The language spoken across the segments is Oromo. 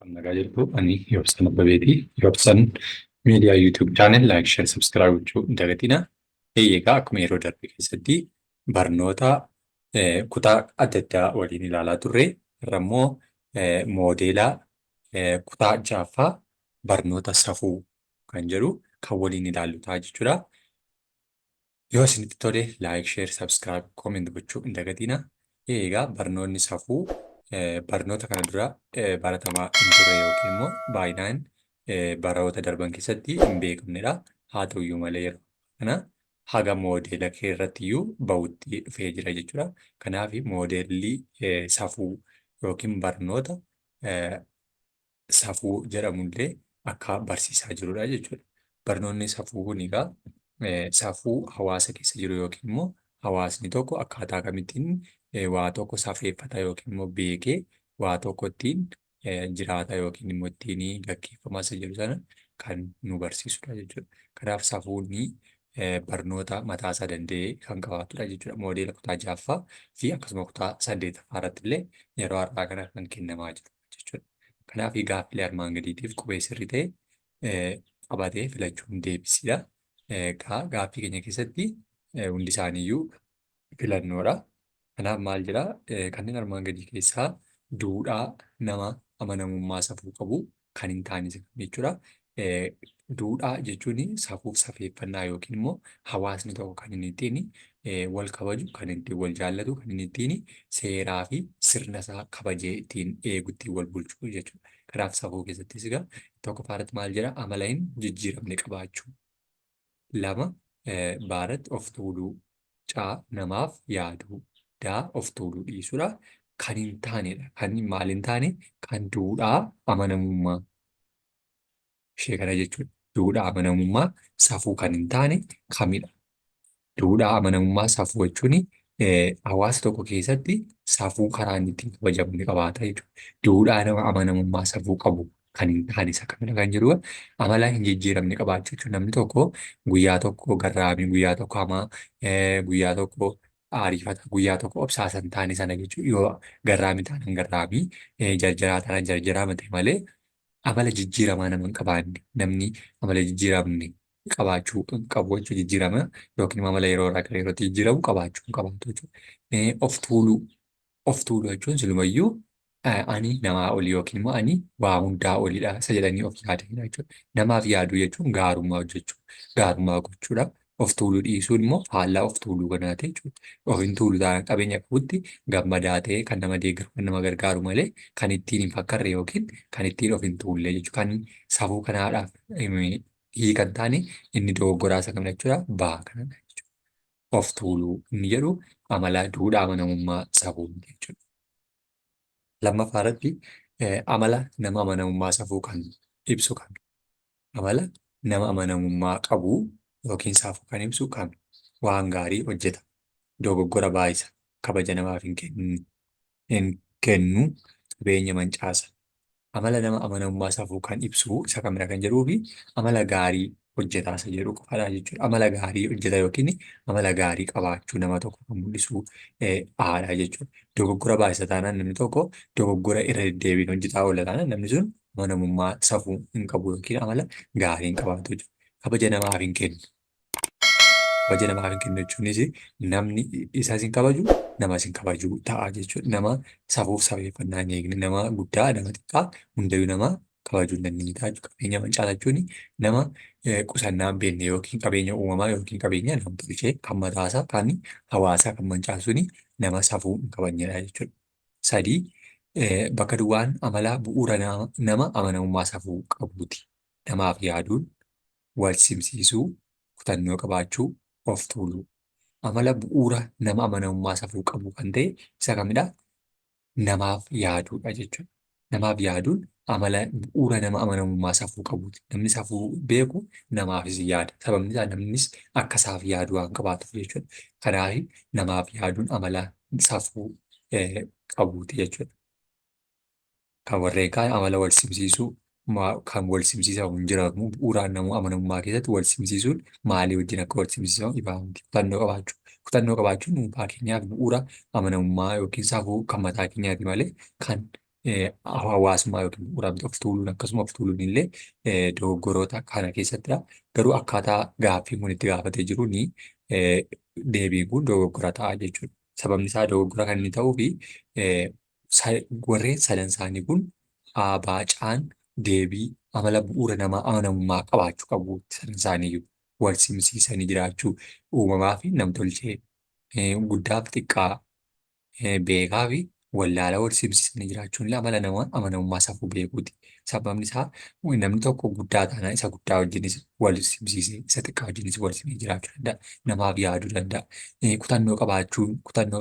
Kan nagaa jirtu ani Yoobsan Abbabeeti. Yoobsan miidiyaa YouTube chaanel laayik, sheer, sabskiraayib gochuu hin dagatinaa. Egaa akkuma yeroo darbe keessatti barnoota kutaa adda addaa waliin ilaalaa turre. Irrammoo moodeelaa kutaa ja'affaa barnoota safuu kan jedhu kan waliin ilaallu ta'a jechuudha. Yoo isinitti tole laayik, sheer, sabskiraayib, kooment gochuu hin dagatinaa. Egaa barnoonni safuu barnoota kana dura baratamaa hin turre yookiin immoo baay'inaan baroota darban keessatti hin beekamnedha. Haa ta'uyyuu malee yeroo kana haga moodeela kee irratti iyyuu bahutti dhufee jira jechuudha. Kanaaf moodeelli safuu yookiin barnoota safuu jedhamullee akka barsiisaa jirudha jechuudha. Barnoonni safuu kun egaa safuu hawaasa keessa jiru yookiin immoo hawaasni tokko akkaataa kamittiin waa tokko safeeffata yookiin immoo beekee waa tokko ittiin jiraata yookiin immoo ittiin gaggeeffamaa isa jiru sana kan nu barsiisudha jechuudha. Kanaaf safuuni barnoota mataasaa danda'e kan qabaatudha jechuudha. Moodeela kutaa ja'affaa fi akkasuma kutaa 8ffaa irratti illee yeroo har'aa kana kan kennamaa jiru jechuudha. Kanaaf gaaffilee armaan gadiitiif qubee sirrii ta'e qabatee filachuun deebisidha. Gaaffii keenya keessatti hundi isaaniiyyuu filannoodha. Kanaaf maal jedhaa? Kanneen armaan gadii keessaa duudhaa nama amanamummaa safuu qabu kan hin taane jechuudha. Duudhaa jechuun safuuf safeeffannaa yookiin immoo hawaasni tokko kan inni ittiin wal kabaju, kan inni ittiin wal jaallatu, kan inni ittiin seeraa fi sirna isaa kabajee ittiin eegu, ittiin wal bulchu jechuudha. Kanaaf safuu keessattis egaa tokkoffaarratti maal jedhaa? Amala hin jijjiiramne qabaachuu. 2 baaratti of tuuluu. C namaaf yaaduu. D of tuuluu dhiisuudha. Kan hin taanedha. Kan maal hin taane? Kan duudhaa amanamummaa ishee kana jechuudha. Duudhaa amanamummaa safuu kan hin taane kamidha? Duudhaa amanamummaa safuu jechuun hawaasa tokko keessatti safuu karaa inni ittiin kabajamu ni qabaata jechuudha. Duudhaa nama amanamummaa safuu qabu kan hin taane isa kamidha kan jedhu amala hin jijjiiramne qabaachuu jechuudha. Namni tokko guyyaa tokko garraamii, guyyaa tokko hamaa, guyyaa tokko aariifata, guyyaa tokko obsaasa hin taane sana jechuudha. Yoo garraamii taanaan garraamii, jarjaraa taanaan jarjaraa ta'e malee amala jijjiiramaa nama hin qabaanne namni amala jijjiiramne qabaachuu hin qabu jechuudha. Jijjiirama yookiin amala yeroo irraa gara yerootti jijjiiramu qabaachuu hin qabaatu jechuudha. Of tuuluu. Of tuuluu jechuun silumayyuu ani namaa olii yookiin immoo ani waa hundaa oliidha isa jedhanii of yaadanidha jechuudha. Namaaf yaaduu jechuun gaarummaa hojjechuu, gaarummaa gochuudha. Of tuuluu dhiisuun immoo faallaa of tuuluu kanaati jechuudha. Of hin tuulu taanaan qabeenya qabutti gammadaa ta'ee kan nama deeggaru, kan nama gargaaru malee kan ittiin hin fakkarre yookiin kan ittiin of hin tuulle jechuudha. Kan safuu kanaadhaaf hiikan taane inni dogoggoraa isa kamidha jechuudha. Baa kanadha jechuudha. Of tuuluu inni jedhu amala duudhaa amanamummaa safuu jechuudha. Lammaffaa irratti amala nama amanamummaa safuu kan ibsu kan amala nama amanamummaa qabu yookiin safuu kan ibsu kan waan gaarii hojjeta, dogoggora baay'isa, kabaja namaaf hin kennu, qabeenya mancaasa. Amala nama amanamummaa safuu kan ibsu isa kamidha kan jedhuu fi amala gaarii hojjetaa isa jedhu qofaadha jechuudha. Amala gaarii hojjeta yookiin amala gaarii qabaachuu nama tokko kan mul'isu haadha jechuudha. Dogoggora baay'isa taanaan namni tokko dogoggora irra deddeebiin hojjetaa oola taanaan namni sun amanamummaa safuu hin qabu yookiin amala gaarii hin qabaatu jechuudha. Kabaja namaaf hin kennu. Kabaja namaaf hin kennu jechuunis namni isas hin kabaju, namas hin kabaju ta'a jechuudha. Nama safuuf safeeffannaa hin eegne, nama guddaa, nama xiqqaa hundayyuu nama kabajuu hin dandeenye ta'a jechuudha. Qabeenya mancaasa jechuun nama qusannaa hin beekne yookiin qabeenya uumamaa yookiin qabeenya nam-tolchee kan mataasaa kan hawaasaa kan mancaasuun nama safuu hin qabannedha jechuudha. 3 bakka duwwaan amala bu'uura nama amanamummaa safuu qabuuti. Namaaf yaaduun, wal simsiisuu, kutannoo qabaachuu, of tuuluu. Amala bu'uura nama amanamummaa safuu qabu kan ta'e isa kamidha? Namaaf yaaduudha jechuudha. Namaaf yaaduun amala bu'uura nama amanamummaa safuu qabuuti. Namni safuu beeku namaafis yaada. Sababni isaa namnis akka isaaf yaadu waan qabaatuuf jechuudha. Kanaaf namaaf yaaduun amala safuu qabuuti jechuudha. Kan warreen kaan amala wal simsiisuu kan wal simsiisamu hin jiraatu bu'uuraan nama amanamummaa keessatti wal simsiisuun maalii wajjin akka wal simsiisamu ifaa miti. Kutannoo qabaachuu. Kutannoo qabaachuun dhuunfaa keenyaaf bu'uura amanamummaa yookiin safuu kan mataa keenyaati malee kan hawaasummaa yookiin bu'uura miti of tuuluun akkasuma of tuuluun illee dogoggoroota kana keessattidha. Garuu akkaataa gaaffiin kun itti gaafatee jiruun deebiin kun dogoggora ta'a jechuudha. Sababni isaa dogoggora kan inni ta'uu fi warreen sadan isaanii kun baacaan deebii amala bu'uura namaa amanamummaa qabaachuu qabu. Sadan isaaniiyyuu wal simsiisanii jiraachuu uumamaa fi namtolchee guddaaf xiqqaa beekaa fi wallaalaa wal simsiisanii jiraachuun illee amala namaa amanamummaa safuu beekuuti. Sababni isaa namni tokko guddaa taanaan isa guddaa wajjinis wal simsiisee isa xiqqaa wajjinis wal simee jiraachuu danda'a. Namaaf yaaduu danda'a. Kutannoo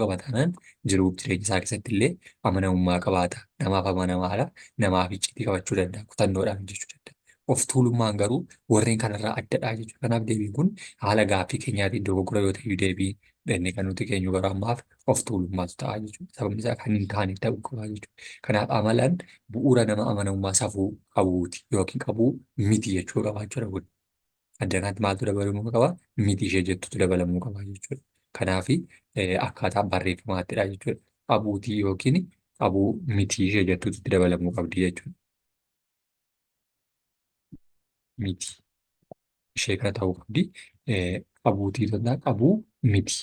qabaataanaan jiruuf jireenya isaa keessatti illee amanamummaa qabaata. Namaaf amanamaadha. Namaaf icciitii qabachuu danda'a. Kutannoodhaan hojjechuu danda'a. Of tuulummaan garuu warreen kanarraa addadha jechuudha. Kanaaf deebiin kun haala gaaffii keenyaatiin dogoggora yoo ta'e deebii dhennee kan nuti keenyu garuu ammaaf of tuulummaatu ta'a jechuudha. Sababni isaa kan hin taane ta'uu qaba jechuudha. Kanaaf amalaan bu'uura nama amanamummaa safuu qabuuti yookiin qabuu miti jechuu qaba jechuudha kun. Addanaatti maaltu dabalamuu qaba? Miti ishee jettutu dabalamuu qaba jechuudha. Kanaaf akkaataa barreeffamaattidha jechuudha. Qabuutii yookiin qabuu miti ishee jettutu itti dabalamuu qabdi jechuudha. Miti ishee kana ta'uu qabdi. Qabuutii tolaa qabuu miti.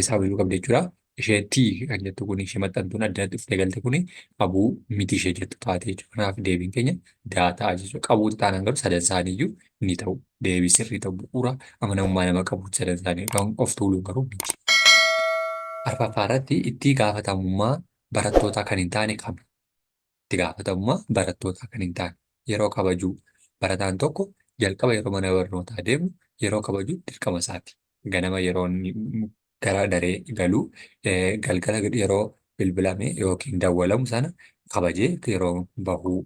Sababii qabdi jechuudha. Ishee tii kan jettu kun ishee maxxantuun addanatti dhuftee galte kun qabuu miti ishee jettu taate jechuudha. Kanaaf deebiin keenya daa ta'a jechuudha. Qabuuti taanaan garuu sadan isaaniiyyuu ni ta'u. Deebii sirrii ta'u bu'uura amanamummaa nama qabuuti sadan isaanii of tuuluun garuu miti. Arfaffaa irratti itti gaafatamummaa barattootaa kan hin taane qaba. Itti gaafatamummaa barattootaa kan hin taane yeroo kabajuu barataan tokko jalqaba yeroo mana barnootaa deemu yeroo kabajuu dirqama isaati. Ganama yeroo gara daree galuu galgala yeroo bilbilame yookiin dawwalamu sana kabajee yeroo bahuu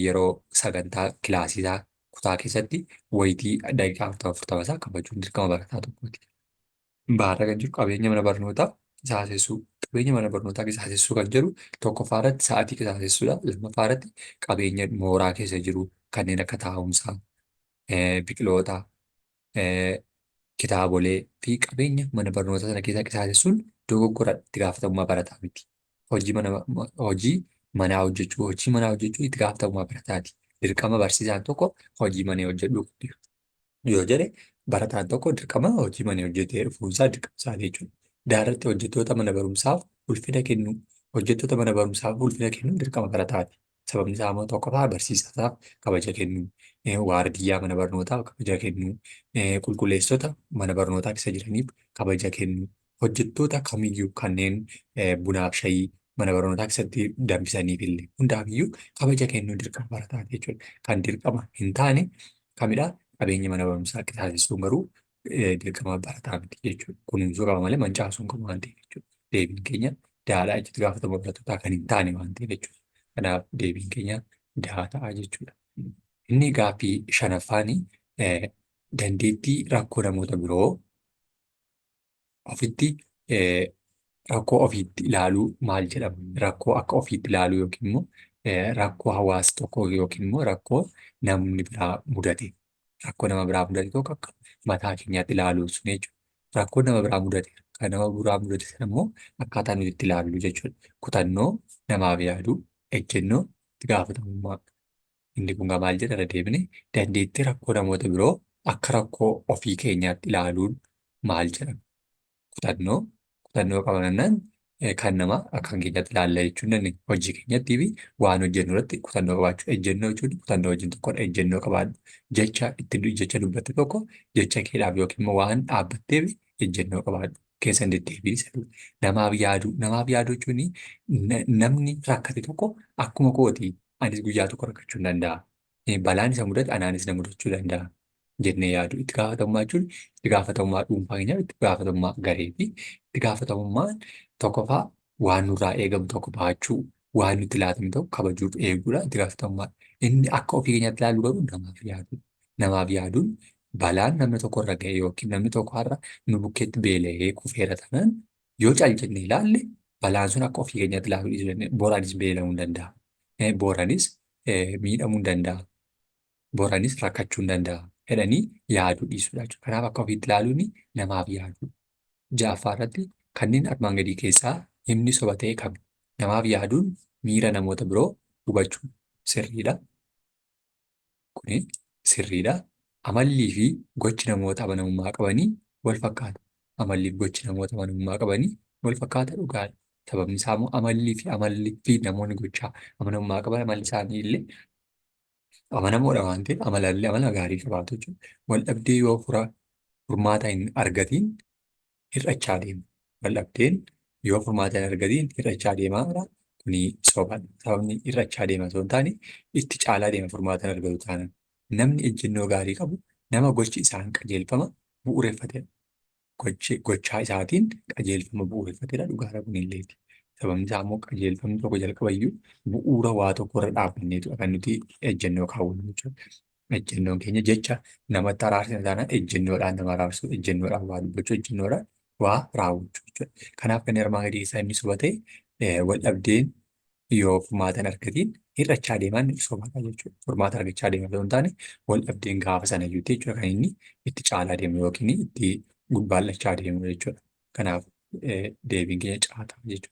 yeroo sagantaa kilaasiisaa kutaa keessatti wayitii daqiiqaa 40 isaa kabajuun dirqama barataa tokkooti. Baara kan jiru qabeenya mana barnootaa qisaasessuu. Qabeenya mana barnootaa qisaasessuu kan jedhu tokkoffaa irratti sa'aatii qisaasessuudha. Lammaffaa irratti qabeenya mooraa keessa jiru kanneen akka taa'umsaa, biqiloota, kitaabolee fi qabeenya mana barnootaa sana keessaa qisaasessuun dogoggora itti gaafatamummaa barataa miti. Hojii manaa hojjechuu itti gaafatamummaa barataati. Dirqama barsiisaan tokko hojii manaa hojjedhuu yoo jedhe barataan tokko dirqama hojii manaa hojjetee dhufuunsaa dirqama isaa jechuudha. Daarratti hojjettoota mana barumsaaf ulfina kennu dirqama barataati. Sababni isaa immoo tokkoffaa barsiisaaf kabaja kennu, waardiyyaa mana barnootaaf kabaja kennu, qulqulleessota mana barnootaa keessa jiraniif kabaja kennu, hojjettoota kamiyyuu kanneen bunaaf shayii mana barnootaa keessatti danfisaniif illee hundaafiyyuu kabaja kennuu dirqama barataati jechuudha. Kan dirqama hin taane kamidhaa? Qabeenya mana barumsaa qisaasessuun garuu dirqama barataa miti jechuudha. Kunuunsuu qaba malee mancaasuu hin qabu waan ta'eef jechuudha. Deebiin keenya daadhaa itti gaafatama barattootaa kan hin taane waan ta'eef jechuudha. Kanaaf deebiin keenya daa ta'a jechuudha. Inni gaaffii shanaffaanii dandeettii rakkoo namoota biroo ofitti rakkoo ofiitti ilaaluu maal jedhama? Rakkoo akka ofiitti ilaaluu yookiin immoo rakkoo hawaasa tokkoo yookiin immoo rakkoo namni biraa mudate. Rakkoo nama biraa mudate tokko akka mataa keenyaatti ilaaluu sun jechuudha. Rakkoo nama biraa mudate kan nama biraa mudate sana immoo akkaataa nuti itti ilaallu jechuudha. Kutannoo namaaf yaaduu, ejjennoo, itti gaafatamummaa. Inni kun maal jedha irra deebine dandeettii rakkoo namoota biroo akka rakkoo ofii keenyaatti ilaaluun maal jedhama? Kutannoo qabannaan kan nama akka keenyaatti ilaalla jechuun dandeenya. Hojii keenyattii fi waan hojjennu irratti kutannoo qabaachuu. Ejjennoo jechuun kutannoo wajjin tokkodha. Ejjennoo qabaadhu. Jecha dubbatte tokko jecha keedhaaf yookiin immoo waan dhaabbatteef ejjennoo qabaadhu. Keessan deddeebiin isa dha. Namaaf yaaduu jechuun namni rakkate tokko akkuma kooti anis guyyaa tokko rakkachuu hin danda'a. Balaan isa mudate anaanis na mudachuu danda'a. Jennee yaadu. Itti gaafatamummaa jechuun itti gaafatamummaa dhuunfaa keenyaaf itti gaafatamummaa garee fi itti gaafatamummaan tokkoffaa waan nurraa eegamu tokko baachuu, waan nutti laatame tokko kabajuuf eeguudha itti gaafatamummaa. Inni akka ofii keenyaatti ilaalu garuu namaaf yaadu. Namaaf yaaduun balaan namni tokko irra ga'e yookiin namni tokko har'a nu bukkeetti beela'ee kufeera tanaan yoo cal jennee ilaalle balaan sun akka ofii keenyaatti ilaaluu dhiisuu dandeenya. Boraanis beela'uu hin danda'a. Boraanis miidhamuu hin danda'a. Boraanis rakkachuu hin danda'a. Jedhanii yaaduu dhiisuudha jechuudha. Kanaaf akka ofiitti ilaaluun namaaf yaadu. Ja'affaa irratti kanneen armaan gadii keessaa himni soba ta'e kami? Namaaf yaaduun miira namoota biroo hubachuu sirriidha. Kuni sirriidha. Amallii fi gochi namoota amanamummaa qabanii wal fakkaata. Amallii fi gochi namoota amanamummaa qabanii wal fakkaata dhugaadha. Sababni isaa immoo amallii fi namoonni gochaa amanamummaa qaban amalli isaanii illee amanamoodha waan ta'eef amalallee amala gaarii qabaatu jechuudha. Wal dhabdee yoo furmaata hin argatiin hir'achaa deema. Wal dhabdeen yoo furmaata hin argatiin hir'achaa deemaa kuni sobaadha. Sababni hir'achaa deema osoo hin taane itti caalaa deema furmaata hin argatu taanaan. Namni ejjennoo gaarii qabu nama gochi isaan qajeelfama bu'uureffatedha. Gochaa isaatiin qajeelfama bu'uureffatedha dhugaadha kunilleeti. Sababni isaa immoo qajeelfamni tokko jalqabayyuu bu'uura waa tokko irra dhaabbanneetu kan nuti ejjennoo kaawwannu jechuudha. Ejjennoon keenya jecha namatti araarsina taanaan ejjennoodhaan nama araarsu, ejjennoodhaan waa dubbachuu, ejjennoodhaan waa raawwachuu jechuudha. Kanaaf kan armaan gadii isaa inni subatee wal dhabdeen yoo furmaata hin argatiin hir'achaa deemaan sobaadha jechuudha. Furmaata argachaa deema osoo hin taane wal dhabdeen gaafa sana iyyuuti jechuudha kan inni itti caalaa deemu yookiin itti gudbaallachaa deemu jechuudha. Kanaaf deebiin keenya caataa jechuudha.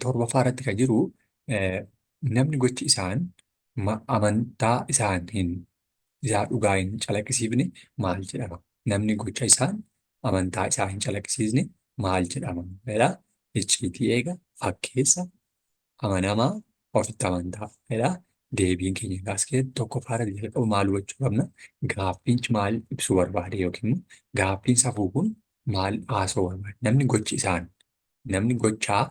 Torbaffaa irratti kan jiru namni gochi isaan amantaa isaan isaa dhugaa hin calaqqisiifne maal jedhama? Namni gocha isaan amantaa isaa hin calaqqisiisne maal jedhama? Icciitii eega fakkeessa amanamaa ofitti amantaa. Deebiin keenya gaas keessatti tokkoffaa irratti jalqabu maal hubachuu qabna? Gaaffiinchi maal ibsuu barbaade yookiin immoo gaaffiin safuu kun maal haasa'uu barbaade? Namni gochaa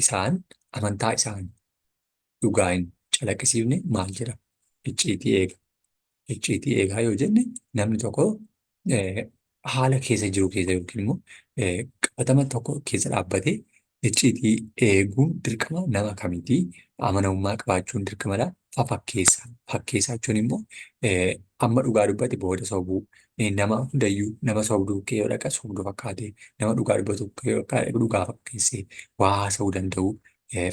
isaan amantaa isaan dhugaa hin calaqqisiifne maal jedhama? Icciitii eega. Icciitii eegaa yoo jenne namni tokko haala keessa jiru keessa yookiin immoo qabatama tokko keessa dhaabbatee icciitii eeguun dirqama nama kamiitii amanamummaa qabaachuun dirqamadha. Fakkeessaa jechuun immoo amma dhugaa dubbate booda sobuu nama hundayyuu nama sobduu kee yoo dhaqa sobduu fakkaatee nama dhugaa dubbatu dhugaa fakkeessee waa haasa'uu danda'u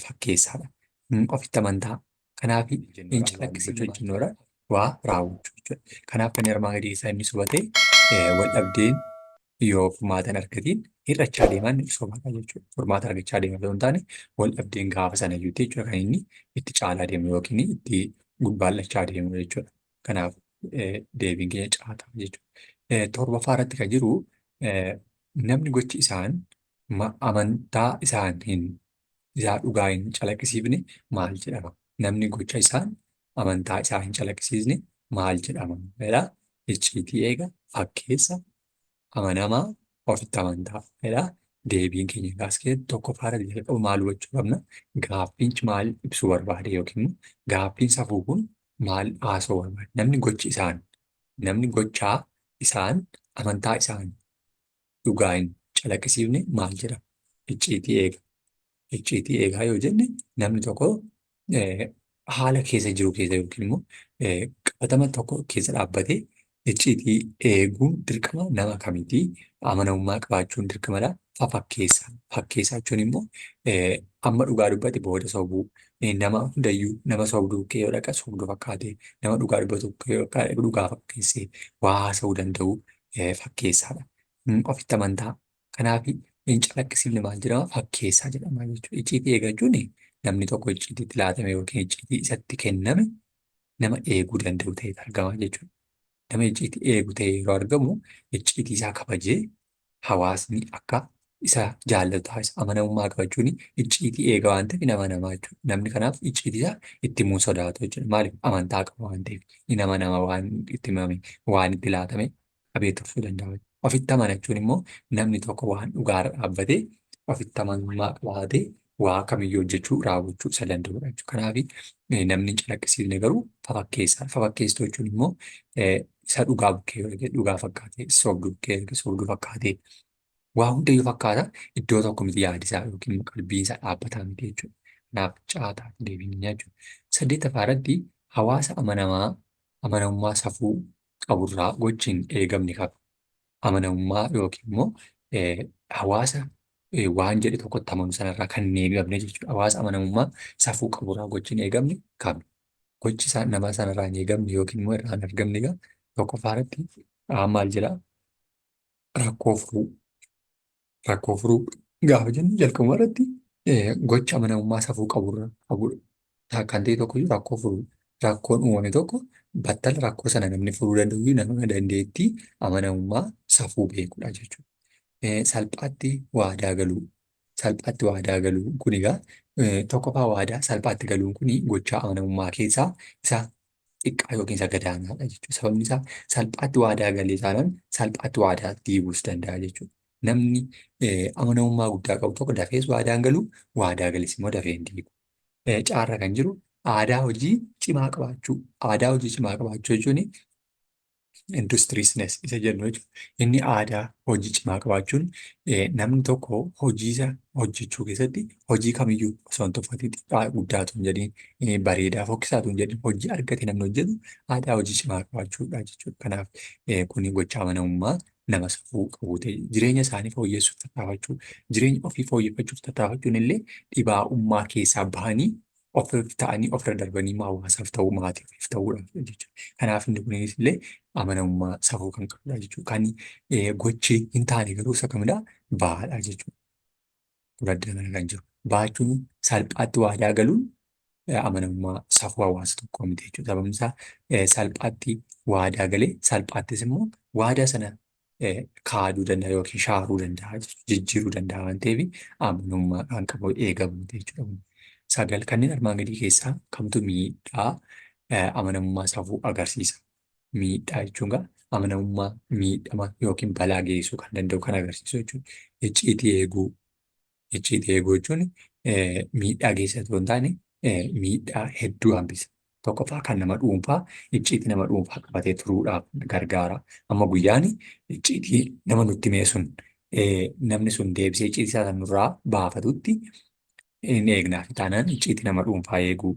fakkeessaadha. Ofitti amantaa. Kanaaf hin calaqqisiifne jechuudha. Waa raawwachuu jechuudha. Kanaaf kan armaan gadii isaa inni subatee wal dhabdeen yoo furmaata hin argatiin hir'achaa deemaan sobaadha jechuudha. Furmaata argachaa deema osoo hin taane wal dhabdeen gaafa sana iyyuuti jechuudha kan inni itti caalaa deemu yookiin itti gudbaallachaa deemu jechuudha. Kanaaf deebiin keenya caataa jechuudha. Torbaffaa irratti kan jiru namni gochi isaan amantaa isaan isaa dhugaa hin calaqqisiifne maal jedhama? Namni gocha isaan amantaa isaa hin calaqqisiisne maal jedhama? Icciitii eega fakkeessa amanamaa ofitti amantaa. Deebiin keenya gaas keessatti tokkoffaa irratti jalqabu maal hubachuu qabna? Gaaffiinchi maal ibsuu barbaade yookiin immoo gaaffiin safuu kun maal haasa'uu barbaade? Namni gochaa isaan amantaa isaan dhugaa hin calaqqisiifne maal jedhama? Icciitii eega. Icciitii eegaa yoo jenne namni tokko haala keessa jiru keessa yookiin immoo qabatama tokko keessa dhaabbatee icciitii eeguun dirqama nama kamiitii amanamummaa qabaachuun dirqamadha. Fakkeessaa jechuun immoo amma dhugaa dubbate booda sobuu nama hundayyuu nama sobduu kee yoo dhaqa sobduu fakkaatee nama dhugaa dubbatu dhugaa fakkeessee waa haasa'uu danda'u fakkeessaadha. Ofitti amantaa. Kanaaf hin calaqqisiifne maal jedhama? Fakkeessaa jedhama jechuudha. Icciitii eega jechuun namni tokko icciitiitti laatame yookiin icciitii isatti kenname nama eeguu danda'u ta'etu argama jechuudha. Nama icciitii eegu ta'e yeroo argamu icciitii isaa kabajee hawaasni akka isa jaallatu taasisa. Amanamummaa qabachuun icciitii eega waan ta'eef nama namaa jechuudha. Namni kanaaf icciitii isaa itti himuu sodaatu jechuudha. Maaliif? Amantaa qaba waan ta'eef. Nama nama waan itti himame waan itti laatame qabee tursuu danda'a. Ofitti amanachuun immoo namni tokko waan dhugaarra dhaabbatee ofitti amanamummaa qabaatee waa kamiyyuu hojjechuu raawwachuu isa danda'udha jechuudha. Kanaaf namni hin calaqqisiifne garuu fakkeessaadha. Fakkeessituu jechuun immoo isa dhugaa bukkee dhugaa fakkaatee sobduu bukkee sobduu fakkaatee waa hundayyuu fakkaata iddoo tokko miti yaadisaa yookiin qalbiin isaa dhaabbataa miti jechuudha. Kanaaf caataa deebiin jechuudha. Saddeettaffaa irratti hawaasa amanamummaa safuu qaburraa gochiin eegamni qaba. Amanamummaa yookiin immoo hawaasa waan jedhe tokkotti amanu sanarraa kan hin eegamne jechuudha. Hawaasa amanamummaa safuu qaburraa gochiin eegamni qaba. Gochi isaa nama sanarraa hin eegamne yookiin immoo irraa hin argamne egaa tokkoffaa irratti maal jedhaa? Rakkoo furuu gaafa jennu jalqabuma irratti gocha amanamummaa safuu qabudha. kan ta'e tokkoyyuu rakkoo furu. Rakkoon uumame tokko battala rakkoo sana namni furuu danda'u nama dandeettii amanamummaa safuu beekudha jechuudha. Salphaatti waadaa galuu. Salphaatti waadaa galuu kun egaa tokkoffaa waadaa salphaatti galuun kun gochaa amanamummaa keessaa isa xiqqaa yookiin isa gadaanaadha jechuudha. Sababni isaa salphaatti waadaa galee taanaan salphaatti waadaa diiguus danda'a jechuudha. Namni amanamummaa guddaa qabu tokko dafees waadaan galuu waadaa gales immoo dafee hin diigu. Caarra kan jiru aadaa hojii cimaa qabaachuu. Aadaa hojii cimaa qabaachuu jechuun industiriisnes isa jennu jechuudha. Inni aadaa hojii cimaa qabaachuun namni tokko hojii isa hojjechuu keessatti hojii kamiyyuu osoo hin tuffatiin xiqqaa guddaatu hin jedhiin bareedaa fokkisaatu hin jedhiin hojii argate namni hojjetu aadaa hojii cimaa qabaachuudha jechuudha. Kanaaf kuni gocha amanamummaa nama safuu qabu ta'e jireenya isaanii fooyyessuuf tattaafachuu jireenya ofii fooyyeffachuuf tattaafachuun illee dhibaa'ummaa keessaa bahanii of ta'anii ofirra darbanii hawaasaaf ta'uu maatiif ta'uudhaaf jechuudha. Kanaaf inni kunis illee amanamummaa safuu kan qabudha jechuudha. Kan gochi hin taane garuu isa kamidhaa baadhaa jechuudha. Gurguddaa kana kan jiru. Baachuun salphaatti waadaa galuun amanamummaa safuu hawaasa tokkoo miti jechuudha. Sababni isaa salphaatti waadaa galee salphaattis immoo waadaa sana kaaduu danda'a yookiin shaaruu danda'a jijjiiruu danda'a waan ta'eef amanamummaa kan qabu eegamu jechuudha. Sagal kanneen armaan gadii keessaa kamtu miidhaa amanamummaa safuu agarsiisa. Miidhaa jechuun amanamummaa miidhama yookiin balaa geessisuu kan danda'u kan agarsiisu jechuudha. Icciitii eeguu. Icciitii eeguu jechuun miidhaa geessisuu hin taane miidhaa hedduu hambisa. Tokkoffaa kan nama dhuunfaa icciitii nama dhuunfaa qabatee turuudhaaf gargaara. Amma guyyaan icciitii nama nutti hime sun namni sun deebisee icciitii isaa nurraa baafatutti hin eegnaaf taanaan icciitii nama dhuunfaa eeguu,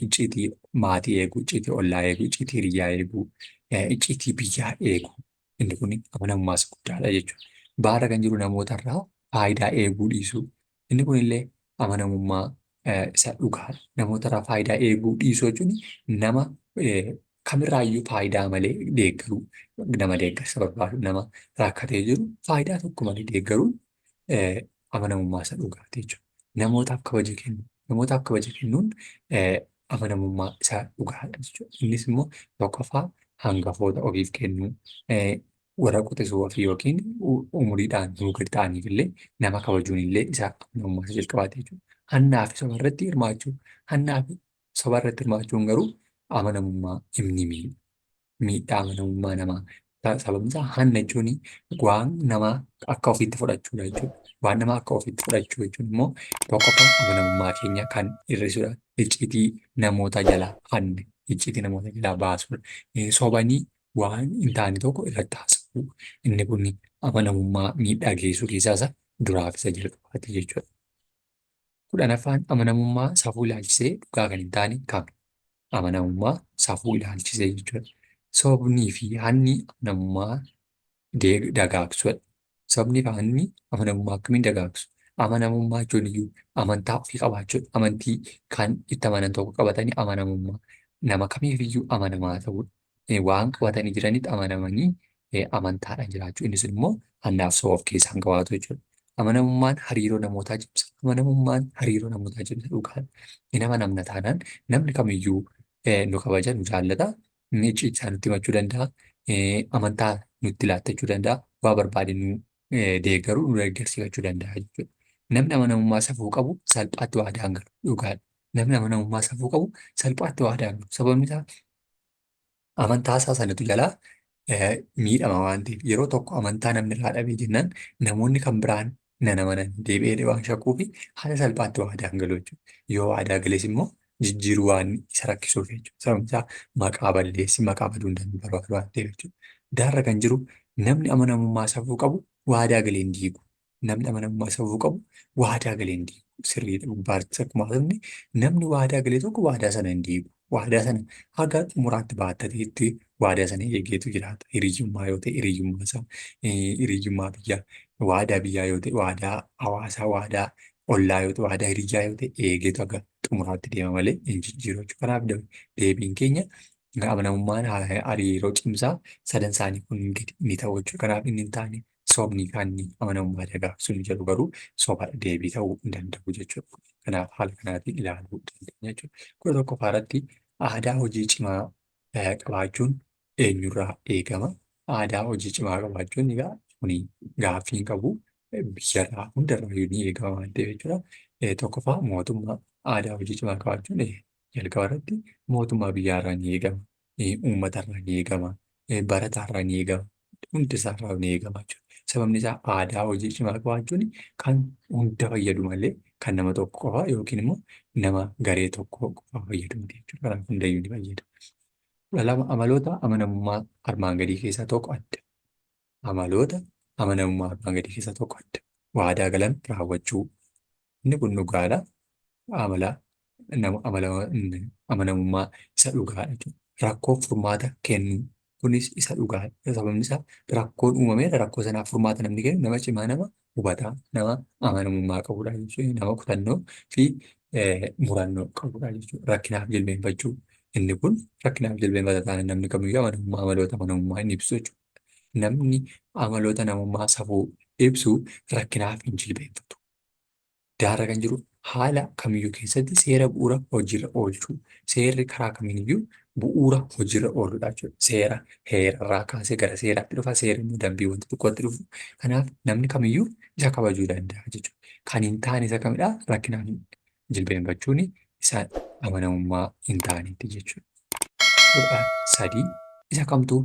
icciitii maatii eeguu, icciitii ollaa eeguu, icciitii hiriyyaa eeguu, icciitii biyyaa eeguu. Inni kun amanamummaas guddaadha jechuudha. Baara kan jiru namootarraa faayidaa eeguu dhiisuu. Inni kunillee amanamummaa isa dhugaadha. Namootarraa faayidaa eeguu dhiisuu jechuun nama kamirraayyuu faayidaa malee deeggaruu. Nama deeggarsa barbaadu nama rakkatee jiru faayidaa tokko malee deeggaruun amanamummaa isa dhugaati jechuudha. Namootaaf kabaja kennu. Namootaaf kabaja kennuun amanamummaa isaa dhugaadha jechuudha. Innis immoo tokkoffaa hangafoota ofiif kennuu, warra quxisuu ofii yookiin umuriidhaan nuu gadi ta'aniif illee nama kabajuun illee isaa amanamummaa isa jalqabaati jechuudha. Hannaa fi soba irratti hirmaachuu. Hannaa fi soba irratti hirmaachuun garuu amanamummaa inni miidhaa amanamummaa namaa. Sababni isaa hanna jechuun waan namaa akka ofiitti fudhachuudha jechuudha. Waan namaa akka ofiitti fudhachuu jechuun immoo tokkoffaa amanamummaa keenya kan hir'isudha. Icciitii namoota jalaa hanne, icciitii namoota jalaa baasudha. Sobanii waan hin taane tokko irratti haasa'uu. Inni kun amanamummaa miidhaa geessisuu keessaa isa duraaf isa jalqabaati jechuudha. Kudhanaffaan amanamummaa safuu ilaalchisee dhugaa kan hin taane kami? Amanamummaa safuu ilaalchisee jechuudha. Sobnii fi hanni amanamummaa dagaagsudha. Sobnii fi hanni amanamummaa akkamiin dagaagsu? Amanamummaa jechuun iyyuu amantaa ofii qabaachuudha. Amantii kan itti amanan tokko qabatanii amanamummaa nama kamiif iyyuu amanamaa ta'udha. Waan qabatanii jiranitti amanamanii amantaadhaan jiraachuu. Innis immoo hannaaf soba of keessaa hin qabaatu jechuudha. Amanamummaan hariiroo namootaa cimsa. Amanamummaan hariiroo namootaa cimsa dhugaadha. Hin amanamna taanaan namni kamiyyuu nu kabaja nu jaallata. Icciitii isaa nutti himachuu danda'a. Amantaa nutti laattachuu danda'a. Waa barbaade nu deeggaruu nu deeggarsiifachuu danda'a jechuudha. Namni amanamummaa safuu qabu salphaatti waadaan galu dhugaadha. Namni amanamummaa safuu qabu salphaatti waadaan galu. Sababni isaa amantaa isaa sanatu jalaa miidhama waan ta'eef yeroo tokko amantaa namni irraa dhabee jennaan namoonni kan biraan nan amanan deebi'ee waan shakkuu fi haala salphaatti waadaan galu jechuudha. Yoo waadaa galees immoo jijjiiruu waan isa rakkisuuf jechuudha. Sababni isaa maqaa balleessi maqaa baduu hin danda'u barbaadu waan ta'eef jechuudha. Daarra kan jiru namni amanamummaa safuu qabu waadaa galee hin diigu. Namni amanamummaa safuu qabu waadaa galee hin diigu. Sirriidha gubbaatti akkuma haasofne namni waadaa galee tokko waadaa sana hin diigu. Waadaa sana haga xumuraatti baatateetti waadaa sana eegeetu jiraata. Hiriyyummaa yoo ta'e hiriyyummaa isaa, hiriyyummaa biyyaa, waadaa biyyaa yoo ta'e waadaa hawaasaa, waadaa ollaa yoo ta'e waadaa hiriyyaa yoo ta'e eegeetu haga xumuraatti deema malee hin jijjiiru jechuudha. Kanaaf deebiin keenya amanamummaan hariiroo cimsaa sadan isaanii kun gadi ni ta'u jechuudha. Kanaaf inni hin taane sobni kan amanamummaa dagaagsu ni jedhu garuu soba deebii ta'uu hin danda'u jechuudha. Kanaaf haala kanaatiin ilaaluu dandeenya jechuudha. Kudha tokkoffaa irratti aadaa hojii cimaa qabaachuun eenyurraa eegama? Aadaa hojii cimaa qabaachuun egaa kuni gaaffii hin qabu. Biyyarraa hundarraa ni eegama waan ta'eef jechuudha. Tokkoffaa mootummaa aadaa hojii cimaa qabaachuun jalqaba irratti mootummaa biyyaarraa ni eegama. Uummatarraa ni eegama. Barataarraa ni eegama. Hundisaarraa ni eegama jechuudha. Sababni isaa aadaa hojii cimaa qabaachuun kan hunda fayyadu malee kan nama tokko qofa yookiin immoo nama garee tokko qofa fayyadu miti jechuudha. Kanaaf hundayyuu ni fayyada. Lama amaloota amanamummaa armaan gadii keessaa tokko adda. Amaloota amanamummaa armaan gadii keessaa tokko adda. Waadaa galan raawwachuu. Inni kun dhugaadha. Amala amanamummaa isa dhugaadha jechuudha. Rakkoof furmaata kennuu kunis isa dhugaadha. Sababni isaa rakkoon uumameera rakkoo sanaaf furmaata namni kennu nama cimaa nama hubataa nama amanamummaa qabudha jechuudha. Nama kutannoo fi murannoo qabudha jechuudha. Rakkinaaf jilbeenfachuu inni kun rakkinaaf jilbeenfata taanaan namni kamiyyuu amaloota amanamummaa hin ibsu jechuudha. Namni amaloota namummaa safuu ibsu rakkinaaf hin jilbeenfatu. Daara kan jiru haala kamiyyuu keessatti seera bu'uura hojiirra oolchuu. Seerri karaa kamiiyyuu bu'uura hojiirra ooludha jechuudha. Seera heerarraa kaasee gara seeraatti dhufa. Seerri immoo dambii wanta tokkotti dhufu. Kanaaf namni kamiyyuu isa kabajuu danda'a jechuudha. Kan hin taane isa kamidhaa? Rakkinaan jilbeenfachuun isa amanamummaa hin taanetti jechuudha. Sadii isa kamtu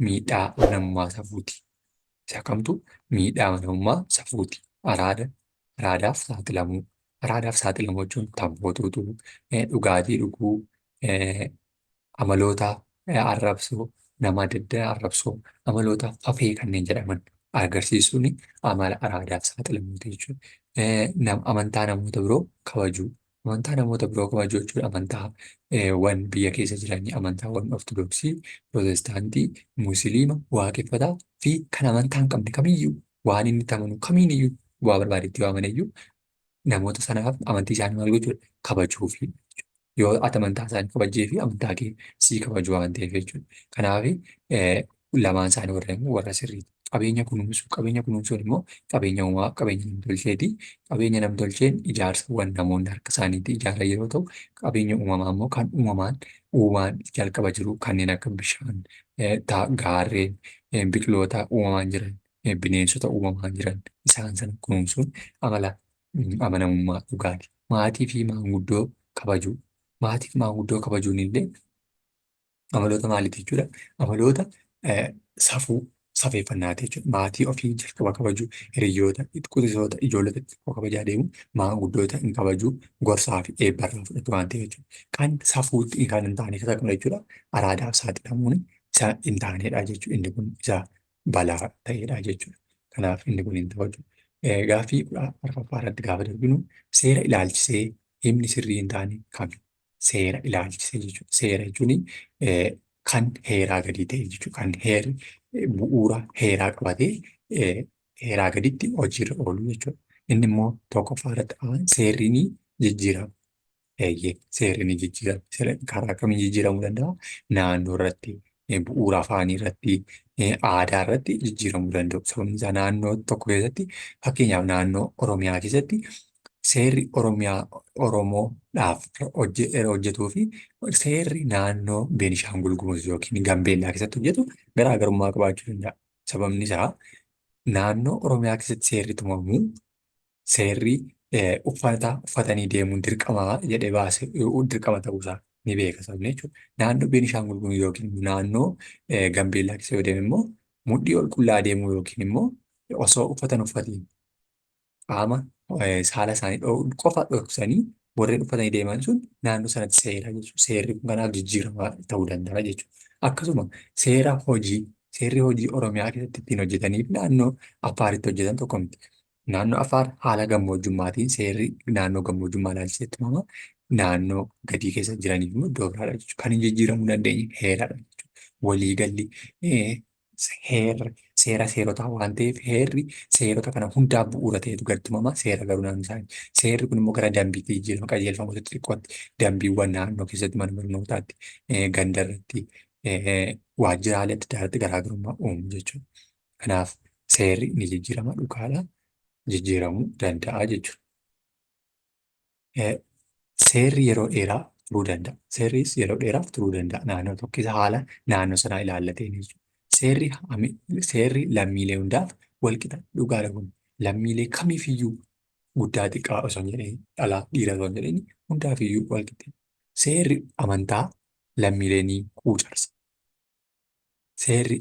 miidhaa amanamummaa safuuti. Isa kamtu miidhaa amanamummaa safuuti. Araadaaf saaxilamuu. Araadaaf saaxilamuu jechuun tamboo tuutuu, dhugaatii dhuguu, amaloota arrabsoo, nama adda addaa arrabsoo, amaloota hafee kanneen jedhaman agarsiisuun amala araadaaf saaxilamuuti jechuudha. Amantaa namoota biroo kabajuu. Amantaa namoota biroo kabajuu jechuudha amantaawwan biyya keessa jiran amantaawwan ortodoksii, pirootestaantii, musliima, waaqeffataa fi kan amantaa hin qabne kamiyyuu waan inni itti amanu kamiiniyyuu waa barbaadetti waamaniyyuu namoota sanaaf amantii isaanii maal gochuudha? Kabajuufi. Yoo ati amantaa isaanii kabajjee fi amantaa kee sii kabaju waan ta'eef jechuudha. Kanaaf lamaan isaanii warra sirriiti. Qabeenya kunuunsuu. Qabeenya kunuunsuun immoo qabeenya uumaa, qabeenya namtolcheeti. Qabeenya namtolcheen ijaarsawwan namoonni harka isaaniitti ijaaran yeroo ta'u, qabeenya uumamaa immoo kan uumaan jalqaba jiru kanneen akka bishaan, gaarreen, biqiloota uumamaan jiran, bineensota uumamaan jiran isaan sana kunuunsuun amanamummaa dhugaati. Maatii fi maanguddoo kabajuu. Maatii fi maanguddoo kabajuun illee amaloota maaliiti jechuudha? Amaloota safuu safeeffannaati jechuudha. Maatii ofii jalqaba kabajuu, hiriyoota, quxisoota, ijoollota xixiqqoo kabajaa deemu, maanguddoota hin kabajuu, gorsaa fi eebbarraa fudhatu waan ta'eef jechuudha. Kan safuutti kan hin taane isa kana jechuudha. Araadaaf saaxilamuun isa hin taanedha jechuudha. Inni kun isa balaa ta'edha jechuudha. Kanaaf inni kun hin ta'u jechuudha. Gaaffii arfaffaa irratti gaafa darbinu seera ilaalchisee himni sirrii hin taane kami? Seera ilaalchisee jechuudha. Seera jechuun kan heeraa gadii ta'e jechuudha. Kan heerri bu'uura heeraa qabatee heeraa gaditti hojiirra oolu jechuudha. Inni immoo tokkoffaa irratti seerri ni jijjiirama. Seerri ni jijjiirama. Karaa kamiin jijjiiramuu danda'a? Naannoo irratti, bu'uura afaanii irratti, aadaa irratti jijjiiramuu danda'u. Sababni isaa naannoo tokko keessatti fakkeenyaaf naannoo Oromiyaa keessatti seerri Oromoodhaaf hojjetuu fi seerri naannoo Beenishaangul Gumuz yookiin Gambeellaa keessatti hojjetu garaagarummaa qabaachuu danda'a. Sababni isaa naannoo Oromiyaa keessatti seerri tumamu seerri uffata uffatanii deemuun dirqama jedhee baase dirqama ta'uusaa ni beeka sabni jechuudha. Naannoo Beenishaangul Gumuz yookiin naannoo Gambeellaa keessa yoo deeme immoo mudhii ol qullaa deemuu yookiin immoo osoo uffatan uffatiin qaama saala isaanii qofa dhoksanii warreen uffatanii deeman sun naannoo sanatti seera jechuudha. Seerri kun kanaaf jijjiiramaa ta'uu danda'a jechuudha. Akkasuma seerri hojii Oromiyaa keessatti ittiin hojjetanii fi naannoo Afaaritti hojjetan tokko miti. Naannoo Afaar haala gammoojjummaatiin seerri naannoo gammoojjummaa ilaalchisetti himama. Naannoo gadii keessa jiraniif immoo iddoo biraadha jechuudha. Kan hin jijjiiramuu dandeenye heeradha jechuudha. Waliigalli seera seerotaa waan ta'eef heerri seerota kana hundaaf bu'uura ta'etu gadi tumama. Seera garuu naannoo isaanii. Seerri kun immoo gara dambiitti jijjiirama. Qajeelfamoota xixiqqootti dambiiwwan naannoo keessatti mana barnootaatti gandarratti waajjiraalee adda addaatti garaagarummaa uumu jechuudha. Kanaaf seerri ni jijjiirama dhugaadha. Jijjiiramuu danda'a jechuudha. Eh, Seerri yeroo dheeraa turuu danda'a. Seerris yeroo dheeraaf turuu danda'a. Naannoo tokkis haala naannoo sanaa ilaallateen jechuudha. Seerri lammiilee hundaaf walqixa dhugaadha kun. Lammiilee kamiifiyyuu guddaa xiqqaa osoo hin jedheen dhalaa dhiira osoo hin jedheen hundaafiyyuu walqixa. Seerri amantaa lammiilee ni quucarsa. Seerri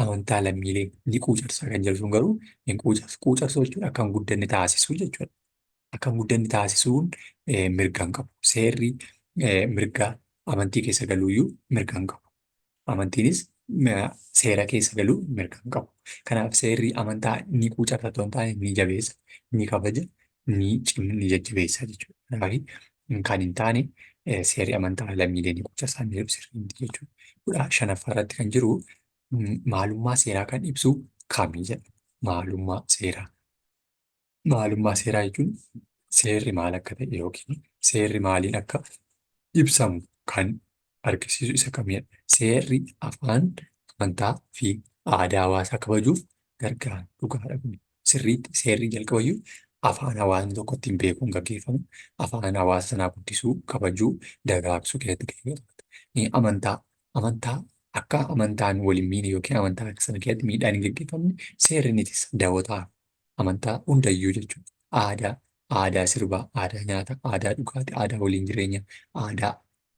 amantaa lammiilee ni quucarsa kan jedhu sun garuu hin quucarsu. Quucarsuu jechuun akka hin guddanne taasisuu jechuudha. Akka hin guddanne taasisuun mirga hin qabu. Seerri mirga amantii keessa galuuyyuu mirga hin qabu. Amantiinis seera keessa galuu mirga hin qabu. Kanaaf seerri amantaa ni quucarsa otoo hin taane ni jabeessa, ni kabaja, ni jajjabeessa jechuudha. Kanaaf kan hin taane seerri amantaa lammiilee ni quucarsa inni jedhu sirrii miti jechuudha. Shanaffaa irratti kan jiru maalummaa seeraa kan ibsu kami jedha. Maalummaa seeraa. Maalummaa seeraa jechuun seerri maal akka ta'e yookiin seerri maaliin akka ibsamu kan argisiisu isa kamidha. Seerri afaan, amantaa fi aadaa hawaasaa kabajuuf gargaara. Dhugaadha kun. Sirriitti seerri jalqabayyuu afaan hawaasni tokko ittiin beekuun gaggeeffamu, afaan hawaasa sanaa guddisuu, kabajuu, dagaagsuu keessatti gahee qabaata. Amantaa akka amantaan wal hin miine yookiin amantaa sana keessatti miidhaan hin gaggeeffamne seerri ni ittisa. Daawwataa amantaa hundayyuu jechuudha. Aadaa sirbaa, aadaa nyaataa, aadaa dhugaatii, aadaa waliin jireenyaa, aadaa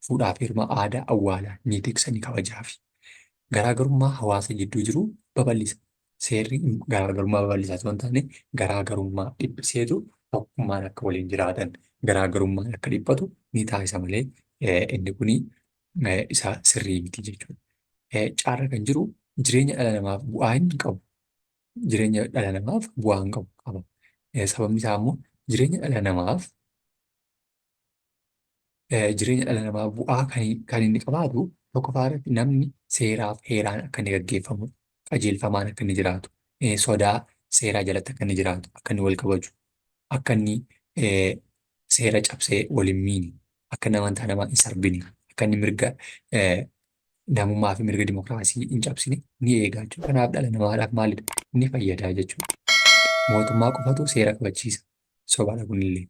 fuudhaa fi heerumaa, aadaa awwaalaa ni tiksa ni kabajaa fi garaagarummaa hawaasa gidduu jiru babal'isa. Seerri garaagarummaa babal'isaa osoo hin taane garaagarummaa dhiphiseetu tokkummaan akka waliin jiraatan garaagarummaan akka dhiphatu ni taasisa malee inni kuni isa sirrii miti jechuudha. Caarra kan jiru jireenya dhala namaaf bu'aa hin qabu. Jireenya dhala namaaf bu'aa hin qabu qaba. Sababni isaa immoo jireenya dhala namaaf bu'aa kan inni qabaatu tokkoffaa irratti namni seeraaf heeraan akka inni gaggeeffamu, qajeelfamaan akka inni jiraatu, sodaa seeraa jalatti akka inni jiraatu, akka inni wal kabaju, akka inni seera cabsee wal hin miine, akka inni amantaa namaa hin sarbine, akka inni mirga namummaa fi mirga dimokiraasii hin cabsine ni eegaa jechuudha. Kanaaf dhala namaadhaaf maalidha? Ni fayyadaa jechuudha. Mootummaa qofatu seera kabachiisa. Sobaadha kunillee.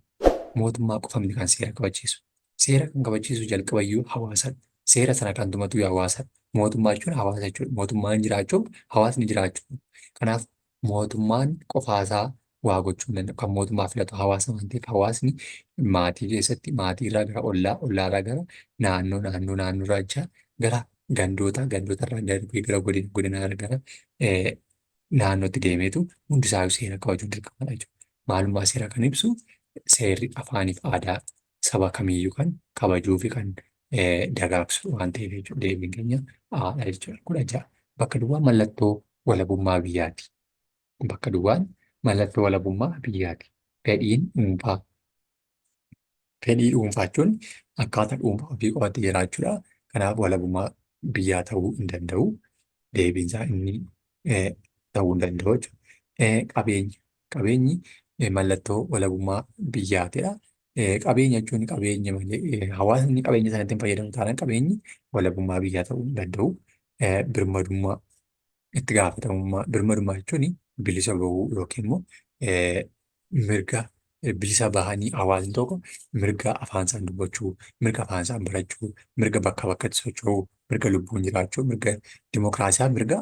Mootummaa qofa miti kan seera kabachiisu. Seera kan kabachiisu jalqabayyuu hawaasadha. Seera sana kan tumatu hawaasadha. Mootummaa jechuun hawaasa jechuudha. Mootummaan jiraachuuf hawaasni jiraachuu. Kanaaf mootummaan qofaasaa waa gochuu hin danda'u. Kan mootummaa filatu hawaasa waan ta'eef hawaasni maatii keessatti maatii irraa gara ollaa, ollaa irraa gara naannoo, naannoo irraa jecha gara gandoota, gandoota irraa darbee gara godina, godina irraa gara naannootti deemeetu hundisaa seera kabajuun dirqamadha jechuudha. Maalummaa seeraa kan ibsu seerri afaaniif aadaa saba kamiiyyuu kan kabajuu fi kan dagaagsu waan ta'eef jechuudha. Deebiin keenya haadha jechuudha. 16 bakka duwwaa mallattoo walabummaa biyyaati. Bakka duwwaan mallattoo walabummaa biyyaati. Fedhiin dhuunfaa. Fedhii dhuunfaa jechuun akkaataa dhuunfaa ofii qofaatti jiraachuudha. Kanaaf walabummaa biyyaa ta'uu hin danda'u. Deebiin isaa inni ta'uu hin danda'u jechuudha. Qabeenyi mallattoo walabummaa biyyaatidha. Qabeenya jechuun qabeenya malee hawaasni qabeenya sanatti hin fayyadamu taanaan qabeenyi walabummaa biyyaa ta'uu hin danda'u. Birmadummaa itti gaafatamummaa birmadummaa jechuun bilisa bahuu yookiin immoo mirga bilisa bahanii hawaasni tokko mirga afaan isaan dubbachuu, mirga afaan isaan barachuu, mirga bakka bakkatti socho'uu, mirga lubbuun jiraachuu, mirga dimokiraasiyaa, mirga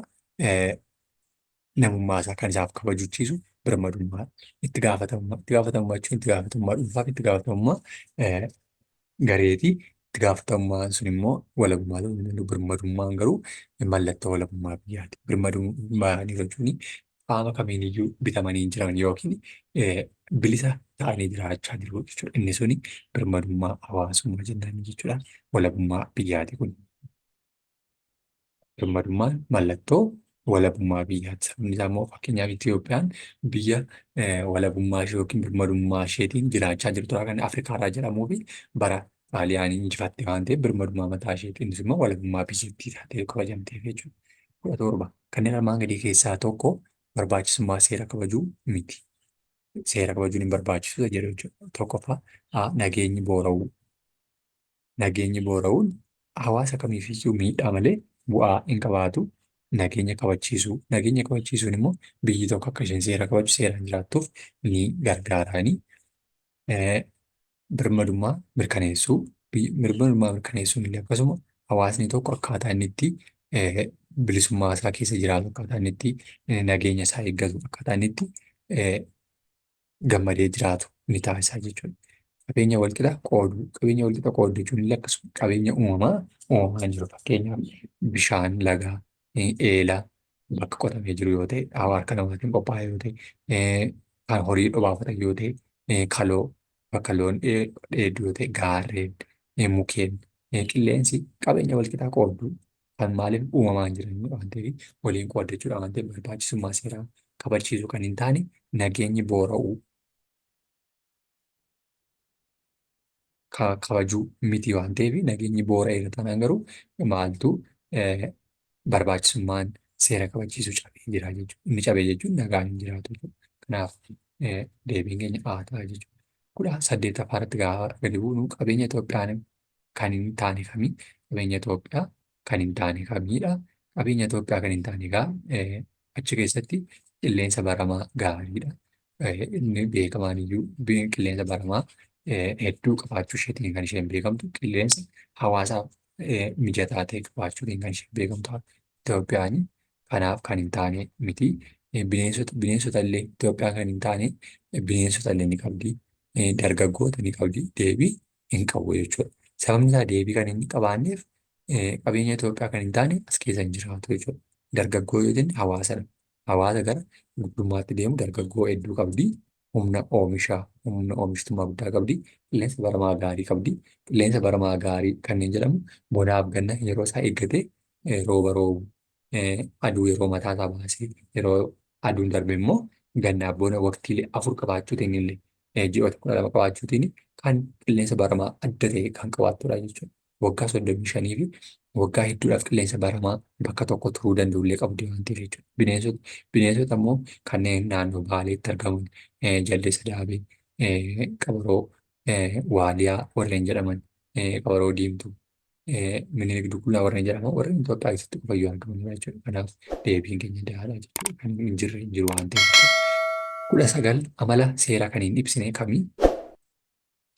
namummaa isaa kan isaaf kabajuuchiisu birmadummaa. Itti gaafatamummaa jechuun itti gaafatamummaa dhuunfaa fi itti gaafatamummaa gareetii. Itti gaafatamummaan sun immoo walabummaa ta'uu hin danda'u. Birmadummaan garuu mallattoo walabummaa biyyaati. Birmadummaa jechuun qaama kamiiniyyuu bitamanii hin jiran yookiin bilisa ta'anii jiraachaa jiru jechuudha. Inni suni birmadummaa hawaasummaa jennaan jechuudha. Walabummaa biyyaati kun. Birmadummaan mallattoo walabummaa biyyaati. Sababni isaa immoo fakkeenyaaf Itoophiyaan biyya walabummaa ishee yookiin birmadummaa isheetiin jiraachaa jirtudha kan Afrikaa jedhamuu fi bara Xaaliyaanii injifatte waan ta'eef birmadummaa mataa isheetiin innis immoo walabummaa biyyattii taatee kabajamteef jechuudha. 17 kanneen armaan gadii keessaa tokko barbaachisummaa seera kabajuu miti. Seera kabajuun hin barbaachisu jedhu jechuudha. Tokkoffaa nageenyi boora'uu. Nageenyi boora'uun hawaasa kamiifiyyuu miidhaa malee bu'aa hin qabaatu. Nageenya kabachiisuu. Nageenya kabachiisuun immoo biyyi tokko akka isheen seera kabaju seeraan jiraattuuf ni gargaarani. birmadummaa mirkaneessuu, birmadummaa mirkaneessuun illee akkasuma hawaasni tokko akkaataa inni itti bilisummaa isaa keessa jiraatu, akkaataa inni itti nageenya isaa eeggatu, akkaataa inni itti gammadee jiraatu ni taasisaa jechuudha. Qabeenya walqixa qooduu jechuun illee akkasuma qabeenya uumamaan jiru fakkeenyaaf bishaan, lagaa, eelaa bakka qotamee jiru yoo ta'e, harka namaatiin qophaa'e yoo ta'e, kan horii dhobaafatan yoo ta'e, kaloo bakka loon dheedu yoo ta'e, gaarreen, mukkeen, qilleensi qabeenya walqixaa qooduu kan maaliif uumamaan jiran waan ta'eef waliin qoodachuudha waan ta'eef barbaachisummaa seeraa kabachiisuu kan hin taane nageenyi boora'uu kabajuu miti waan ta'eef nageenyi boora'eera taanaan garuu maaltu barbaachisummaan seera kabachiisuu cabee jira jechuudha. Inni cabee jechuun nagaan hin jiraatu jechuudha. Kanaaf deebiin keenya ta'a jechuudha. 18ffaa irratti gaafa gadi bu'u qabeenya Itoophiyaan kan hin taane kamii? Qabeenya Itoophiyaa kan hin taane kamiidha? Qabeenya Itoophiyaa kan hin taane egaa achi keessatti qilleensa baramaa gaariidha. Inni beekamaan iyyuu qilleensa baramaa hedduu qabaachuu isheetiin kan isheen beekamtu qilleensa hawaasaaf mijataa ta'e qabaachuutiin kan isheen beekamtu Itoophiyaan kanaaf kan hin taane miti. Bineensota illee Itoophiyaan kan hin taane bineensota illee ni qabdi. Dargaggoota ni qabdi. Deebii hin qabu jechuudha. Sababni isaa deebii kan hin qabaanneef qabeenya Itoophiyaa kan hin taane as keessa hin jiraatu jechuudha. Dargaggoo yoo jenne hawaasadha. Hawaasa gara guddummaatti deemu dargaggoo hedduu qabdi. Humna oomishtummaa guddaa qabdi. Qilleensa baramaa gaarii qabdi. Qilleensa baramaa gaarii kanneen jedhamu bonaaf ganna yeroo isaa eeggatee rooba roobu aduu yeroo mataa isaa baasee yeroo aduun darbe immoo gannaaf bona waqtiilee 4 qabaachuutiin illee ji'oota 12 qabaachuutiin kan qilleensa baramaa adda ta'e kan qabaattudha jechuudha. Waggaa 35 fi waggaa hedduudhaaf qilleensa baramaa bakka tokko turuu danda'u illee qabdi waan ta'eef jechuudha. Bineensota immoo kanneen naannoo Baaleetti argaman jaldeessa daabee, qabaroo, waaliyaa warreen jedhaman, qabaroo diimtuu, minilik dukullaa warreen jedhaman warreen Itoophiyaa keessatti qofayyuu argamanidha jechuudha. Kanaaf deebiin keenya dahaadha jechuudha. Kan hin jirre hin jiru waan ta'eef. 19 amala seeraa kan hin ibsine kamii?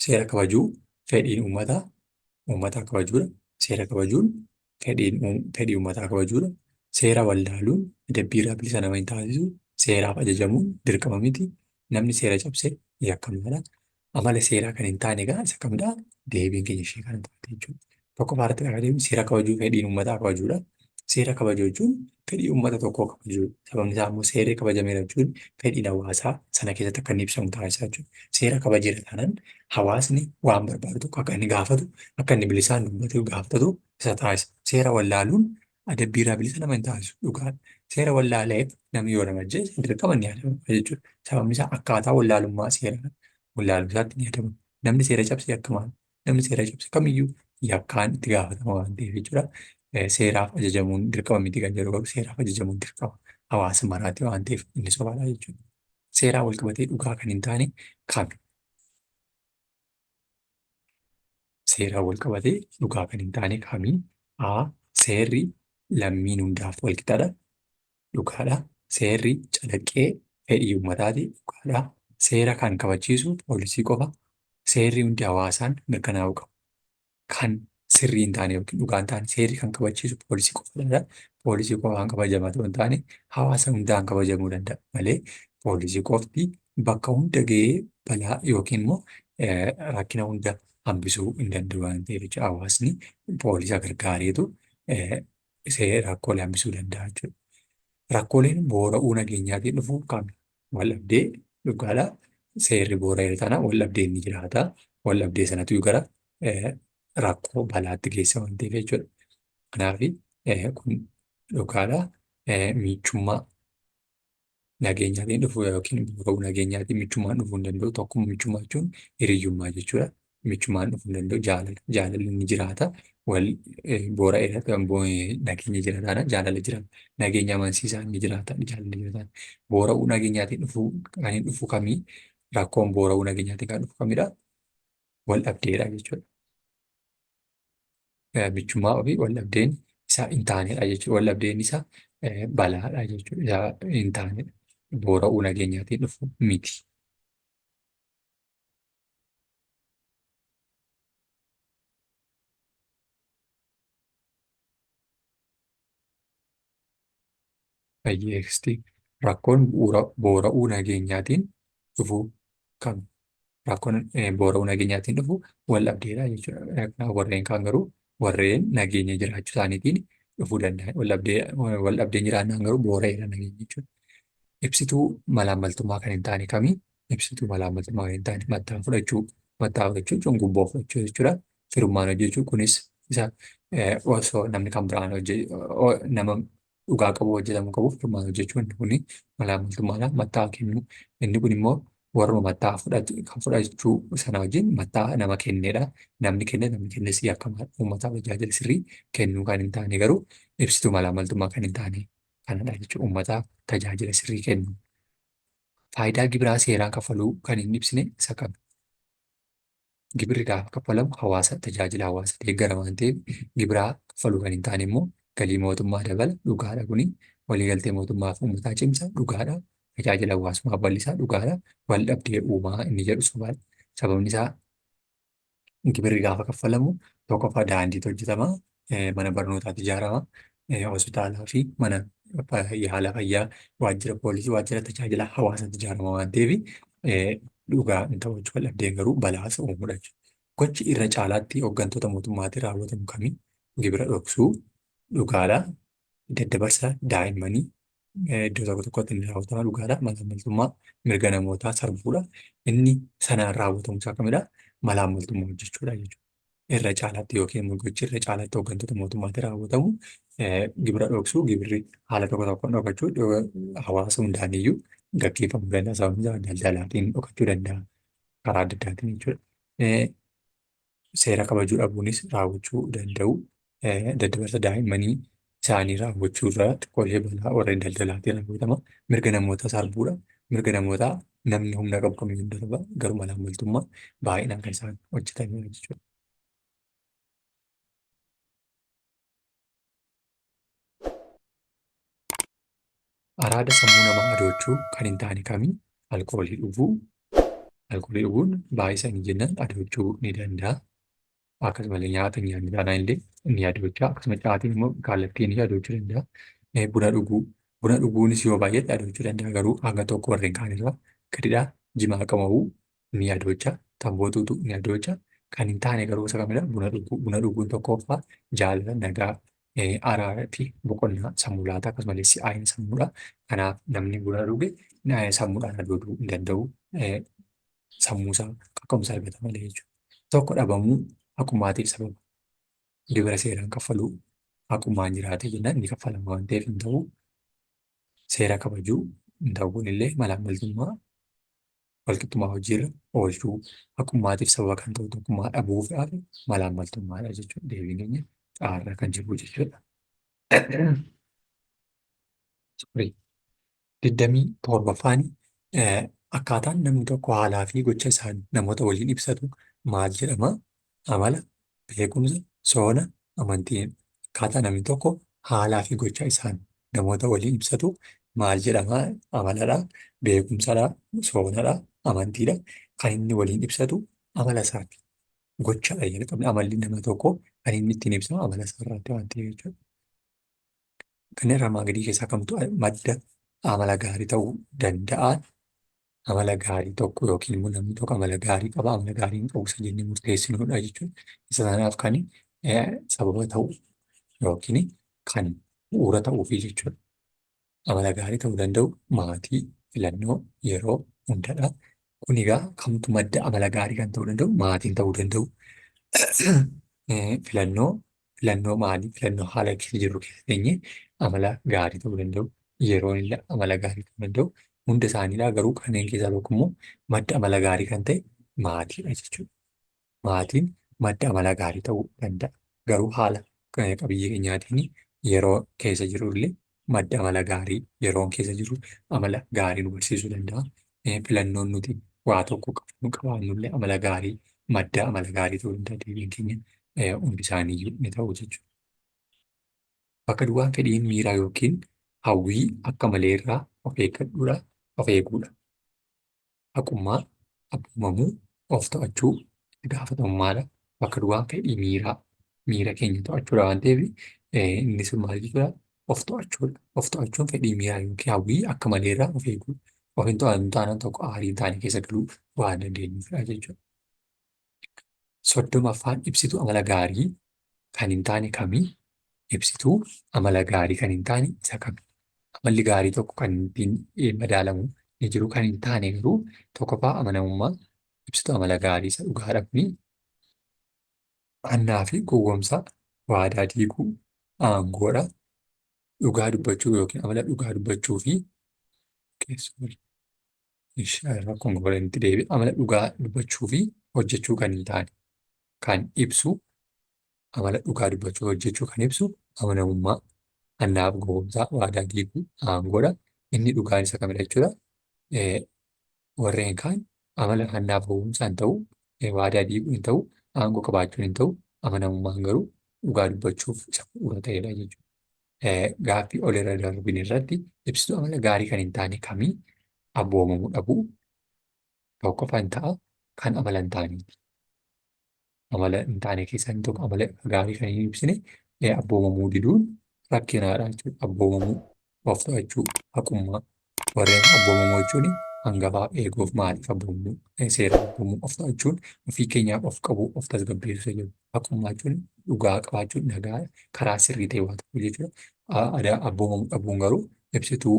Seera kabajuu fedhiin uummataa kabajuudha. Seera kabajuun fedhii uummataa kabajuudha. Seera wallaaluun adabbii irraa bilisa nama hin taasisu. Seeraaf ajajamuun dirqama miti. Namni seera cabse yakkamaadha. Amala seeraa kan hin taane egaa isa kamidhaa? Deebiin keenya ishee kana taate jechuudha. Tokkoffaa irratti kan adeemu seera kabajuu fedhiin uummataa kabajuudha. Seera kabajuu jechuun fedhii uummata tokkoo kabajuudha. Sababni isaa immoo seerri kabajameera jechuun fedhiin hawaasaa sana keessatti akka inni ibsamu taasisaa jechuudha. Seera kabajeera taanaan hawaasni waan barbaadu tokko akka inni gaafatu, akka inni bilisaan dubbatu gaafatu isa taasisa. Seera wallaaluun adabbii irraa bilisa nama hin taasisu dhugaadha. Seera wallaaleef namni yoo nama ajjeese dirqama ni adabama jechuudha. Sababni isaa akkaataa wallaalummaa seera wallaalumsaatti ni adabama. Namni seera cabse yakkamaa namni seera cabse kamiyyuu yakkaan itti gaafatama waan ta'eef jechuudha. Seeraaf ajajamuun dirqama miti kan jedhu garuu seeraaf ajajamuun dirqama hawaasa maraati waan ta'eef inni sobaadha jechuudha. Seeraa wal qabatee dhugaa kan hin taane kami? Seeraa wal qabatee dhugaa kan hin taane kami? Seerri lammiin hundaaf wal qixaadha. Dhugaadha. Seerri calaqqee fedhii uummataati. Dhugaadha. Seera kan kabachiisu poolisii qofa. Seerri hundi hawaasaan mirkanaa'uu qabu. Kan sirrii hin taane yookiin dhugaa hin taane seerri kan kabachiisu poolisii qofaadha. Poolisii qofaan kabajamatu hin taane hawaasa hundaan kabajamuu danda'a malee poolisii qofti bakka hunda gahee balaa yookiin immoo rakkina hunda hambisuu hin danda'u waan ta'eef jechuudha. Hawaasni poolisa gargaareetu rakkoolee hambisuu danda'a jechuudha. Rakkooleen boora'uu nageenyaatiin dhufuu qabna. Wal-dhabdee dhugaadha. Seerri boora'eera taanaan wal-dhabdeen ni jiraata. Wal-dhabdee sanatu gara rakkoo balaatti geessa waan ta'eef jechuudha. Kanaaf kun dhugaadha. Michummaa nageenyaatiin dhufuu yookiin boora'uu nageenyaatiin michummaan dhufuu hin danda'u. Tokkummaa michummaa jechuun hiriyyummaa jechuudha. Michummaan dhufuu hin danda'u. Jaalalli ni jiraata. Boora'eera nageenya jira taanaan jaalala jiraata. Nageenya amansiisaan ni jiraata. Jaalalli jira taanaan. Boora'uu nageenyaatiin kan hin dhufu kamii? Rakkoon boora'uu nageenyaatiin kan dhufu kamidhaa? Wal-dhabdeedha jechuudha. Michummaa ofii wal-dhabdeen isaa hin taanedha jechuudha. Wal-dhabdeen isaa balaadha jechuudha. Isaa hin taanedha. Boora'uu nageenyaatiin dhufu miti. Hiyyeessi rakkoon boora'uu nageenyaatiin dhufu kam? Rakkoon boora'uu nageenyaatiin dhufu wal dhabdeedha jechuudha. Warreen kaan garuu warreen nageenya jiraachuu isaaniitiin dhufuu danda'an. Wal dhabdeen jiraannaan garuu boora'eera nageenya jechuudha. Ibsituu malaammaltummaa kan hin taane kamii? Ibsituu malaammaltummaa kan hin taane matta'aa fudhachuu. Matta'aa fudhachuu jechuun gubboo fudhachuu jechuudha. Firummaan hojjechuu kunis isa osoo namni kan biraan nama dhugaa qabu hojjetamuu qabu firummaan hojjechuu inni kuni malaammaltummaadhaan matta'aa kennuu. Inni kun immoo warra matta'aa kan fudhachuu sana wajjin matta'aa nama kenneedha. Namni kennes akka uummataaf tajaajila sirrii kennuu kan hin taane garuu ibsituu malaammaltummaa kan hin taane kanadha jechuudha. Uummataaf tajaajila sirrii kennu. Faayidaa gibiraa seeraan kaffaluu kan hin ibsine isa kam? Gibirri gaafa kaffalamu tajaajila hawaasa deeggara waan ta'eef gibiraa kaffaluu kan hin taane immoo galii mootummaa dabala dhugaadha kuni waliigaltee mootummaa fi uummataa cimsa dhugaadha tajaajila hawaasummaa bal'isaa dhugaadha wal dhabdee uumaa inni jedhu sobaadha. Sababni isaa gibirri gaafa kaffalamu tokkoffaa daandiitu hojjetama mana barnootaatu ijaarama hospitaalaa fi mana yaala fayyaa waajjira poolisii waajjira tajaajila hawaasaatu ijaarama waan ta'eef dhugaa hin ta'u jechuudha. Wal dhabdeen garuu balaasa uumuudha jechuudha. Gochi irra caalaatti hooggantoota mootummaatiin raawwatamu kamii? Gibira dhoksuu dhugaadha. Daddabarsa daa'immanii iddoo tokko tokkotti inni raawwatama dhugaadha. Malaammaltummaa mirga namootaa sarbuudha. Inni sanaan raawwatamu isaa kamidha? Malaammaltummaa hojjechuudha jechuudha. Irra caalaatti yookiin gochi irra caalaatti hooggantoota mootummaatiin raawwatamu gibira dhoksuu gibirri haala tokko tokkoon dhokachuu hawaasa hundaaniyyuu gaggeeffamuu danda'a. Sababni isaa daldalaatiin dhokachuu danda'a karaa adda addaatiin jechuudha. Seera kabajuu dhabuunis raawwachuu danda'u. Daddabarsa daa'immanii isaanii raawwachuu irraa xiqqooshee balaa warreen daldalaatiin raawwatama. Mirga namootaa sarbuudha. Mirga namootaa namni humna qabu kamiyyuu hin darba. Garuu malaammaltummaa baay'inaan kan isaan hojjetanidha jechuudha. Araada sammuu namaa adoochuu kan hin taane kamii? Alkoolii dhuguu. Alkoolii dhuguun baay'isanii jennaan adoochuu ni danda'a. Akkasumallee nyaata nyaanni taanaan illee ni adoocha. Akkasuma caatiin immoo kallattiin adoochuu danda'a. Buna dhuguu. Buna dhuguunis yoo baay'ate adoochuu danda'a garuu hanga tokko warreen kaan irraa gadidha. Jimaa qama'uu ni adoocha. Tamboo xuuxuu ni adoocha. Kan hin taane garuu isa kamidha? Buna dhuguu. Buna dhuguun tokkoffaa jaalala nagaa araaraa fi boqonnaa sammuu laata akkasumallee si'aayina sammuudha. Kanaaf namni buna dhuge sammuudhaan adooduu hin danda'u. Sammuusaa qaqqabumsa argata malee jechuudha. Tokko dhabamuu haqummaatiif sababa. Gibira seeraan kaffaluu haqummaan jiraate jennaan ni kaffalama waan ta'eef hin ta'u. Seera kabajuu hin ta'u kunillee malaammaltummaa walqixxummaa hojiirra oolchuu haqummaatiif sababa kan ta'u tokkummaa dhabuuf malaammaltummaadha jechuudha. Deebiin keenya xaarra kan jiru jechuudha. Digdamii torbaffaani akkaataan namni tokko haalaa fi gocha isaan namoota waliin ibsatu maal jedhama? Amala, beekumsa, soona, amantii. Akkaataa namni tokko haalaa fi gocha isaan namoota waliin ibsatu maal jedhama? Amaladha, beekumsadha, soonadha, amantiidha. Kan inni waliin ibsatu amala isaati. Gochadha jalqabni amalli nama tokko kan inni ittiin ibsamu amala isaa irratti waan ta'eef jechuudha. Kanneen armaan gadii keessaa kamtu madda amala gaarii ta'uu danda'a? Amala gaarii tokko yookiin immoo namni tokko amala gaarii qaba amala gaarii hin qabu isa jennee murteessinuudha jechuudha. Isa sanaaf kan sababa ta'u yookiin kan bu'uura ta'uufi jechuudha. Amala gaarii ta'uu danda'u maatii, filannoo, yeroo hundadha. Kun egaa kamtu madda amala gaarii kan ta'uu danda'u? Maatiin ta'uu danda'u. Filannoo maalii? Filannoo haala keessa jirru keessa teenyee amala gaarii ta'uu danda'u. Yeroon illee amala gaarii ta'uu danda'u. Hunda isaaniidhaa garuu kanneen keessaa tokko immoo madda amala gaarii kan ta'e maatiidha jechuudha. Maatiin madda amala gaarii ta'uu danda'a. Garuu haala qabiyyee keenyaatiin yeroo keessa jirullee madda amala gaarii yeroon keessa jiru amala gaarii nu barsiisuu danda'a. Filannoon nuti waa tokko qabaannullee amala gaarii madda amala gaarii ta'uu danda'a. Deebiin keenya hundi isaaniiyyuu ni ta'u jechuudha. Bakka duwwaan fedhiin miiraa yookiin hawwii akka malee irraa of eeggadhuudha. Of eeguudha. Haqummaa, abboomamuu, of to'achuu, itti gaafatamummaadha. Bakka duwwaan fedhii miira keenya to'achuudha waan ta'eef inni sun maal jechuudha? of to'achuudha. Of to'achuun fedhii miiraa yookiin hawwii akka malee irraa of eeguu. Of hin to'annu taanaan tokko aarii hin taane keessa galuu waan dandeenyuufidha jechuudha. Soddomaffaan ibsituu amala gaarii kan hin taane kamii? Ibsituu amala gaarii kan hin taane isa kami? Amalli gaarii tokko kan ittiin madaalamu ni jiru. Kan hin taane garuu tokkoffaa amanamummaa. Ibsituu amala gaarii isa dhugaadha kuni annaa fi gowwoomsaa, waadaa diiguu, aangoodha. Dhugaa dubbachuu yookiin amala dhugaa dubbachuu fi rakkoon gogoleetti deebi'e. Amala dhugaa dubbachuu fi hojjechuu kan hin taane kan ibsu amala dhugaa dubbachuu hojjechuu kan ibsu amanamummaa, annaaf gowwoomsaa, waadaa diiguu, aangoodha. Inni dhugaan isa kamidha jechuudha. Warreen kaan amala annaaf gowwoomsaa hin ta'u, waadaa diiguu hin ta'u, aangoo qabaachuun hin ta'u, amanamummaan garuu dhugaa dubbachuuf isa bu'uura ta'edha jechuudha. Gaaffii olirra darbine irratti ibsituu amala gaarii kan hin taane kamii? Abboomamuu dhabuu tokkoffaa hin ta'a kan amala hin taaneeti. Amala hin taane keessaa inni tokko amala gaarii kan hin ibsine abboomamuu diduun rakkinaadha jechuudha. Abboomamuu, of to'achuu, haqummaa. Warreen abboomamuu jechuun hangafaa eeguuf maaliif abboomamuu? Seera abboomamuu, of to'achuun ofii keenyaaf of qabuu, of tasgabbeessuu jedhu. Haqummaa jechuun dhugaa qabaachuun nagaa karaa sirrii ta'e waa tokko jechuudha. Abboomamuu dhabuun garuu ibsituu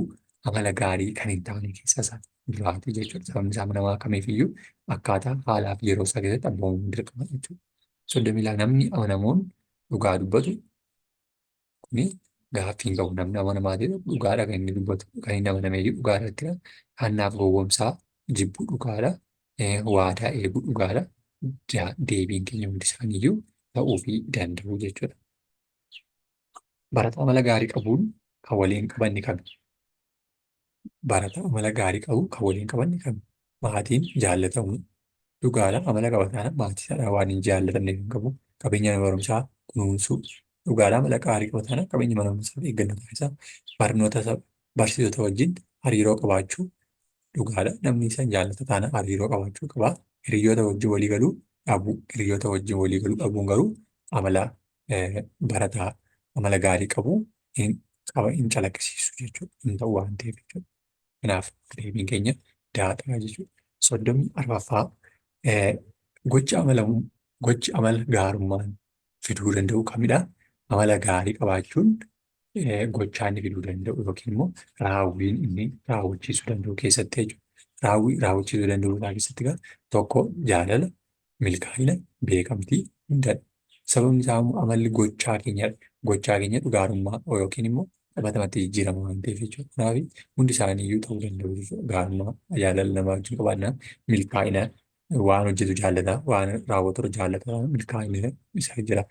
amala gaarii kan hin taane keessaa isa duraati jechuudha. Sababni isaa namaa kamiifiyyuu akkaataa haalaa fi yeroo isaa keessatti abboomamuun dirqama jechuudha. Soddomii lama namni amanamuun dhugaa dubbatu kuni gaaffii hin qabu. Namni amanamaa jedhu dhugaadha kan inni dubbatu. Kan inni amanamee jiru dhugaadha. Annaaf gowwoomsaa jibbuu dhugaadha. Waadaa eeguu dhugaadha. Deebiin keenya hundi isaaniiyyuu ta'uufii danda'u jechuudha. Barataa amala gaarii qabuun kan waliin qabanni kami? Barataa amala gaarii qabu kan waliin qabanni kami? Maatiin jaallatamuu dhugaadha. Amala qabataadha. Maatiidhaan waan hin jaallatamne kan qabu. Qabeenya mana barumsaa kunuunsuu dhugaadha. Amala gaarii qabataadha. Qabeenya mana barumsaa fi eeggannoo taasisaa. Barnoota barsiisota wajjin hariiroo qabaachuu dhugaadha. Namni isa hin jaallatu taanaan hariiroo qabaachuu qaba. Hiriyoota wajjin walii galuu dhabuu. Hiriyoota wajjin walii galuu dhabuun garuu amala barataa amala gaarii qabu hin calaqqisiisu jechuudha. Hin ta'u waan ta'eef jechuudha. Kanaaf deebiin keenya daaxaa jechuudha. Soddomii arfaffaa gochi amala gaarummaan fiduu danda'u kamidha? Amala gaarii qabaachuun gochaa inni fiduu danda'u yookiin immoo raawwiin inni raawwachiisuu danda'u keessatti jechuudha. Raawwachiisuu danda'u keessatti tokko jaalala, milkaa'ina, beekamtii hundadha. Sababni isaa immoo amalli gochaa keenyadha. Gochaa keenya dhugaarummaa yookiin immoo qabatamatti jijjiirama waan ta'eef jechuudha. Kanaaf hundi isaaniiyyuu ta'uu danda'u jechuudha. Gaarummaa, jaalala namaa wajjin qabaannaan, milkaa'ina, waan hojjetu jaallata, waan raawwatu jaallata, milkaa'ina isa jira.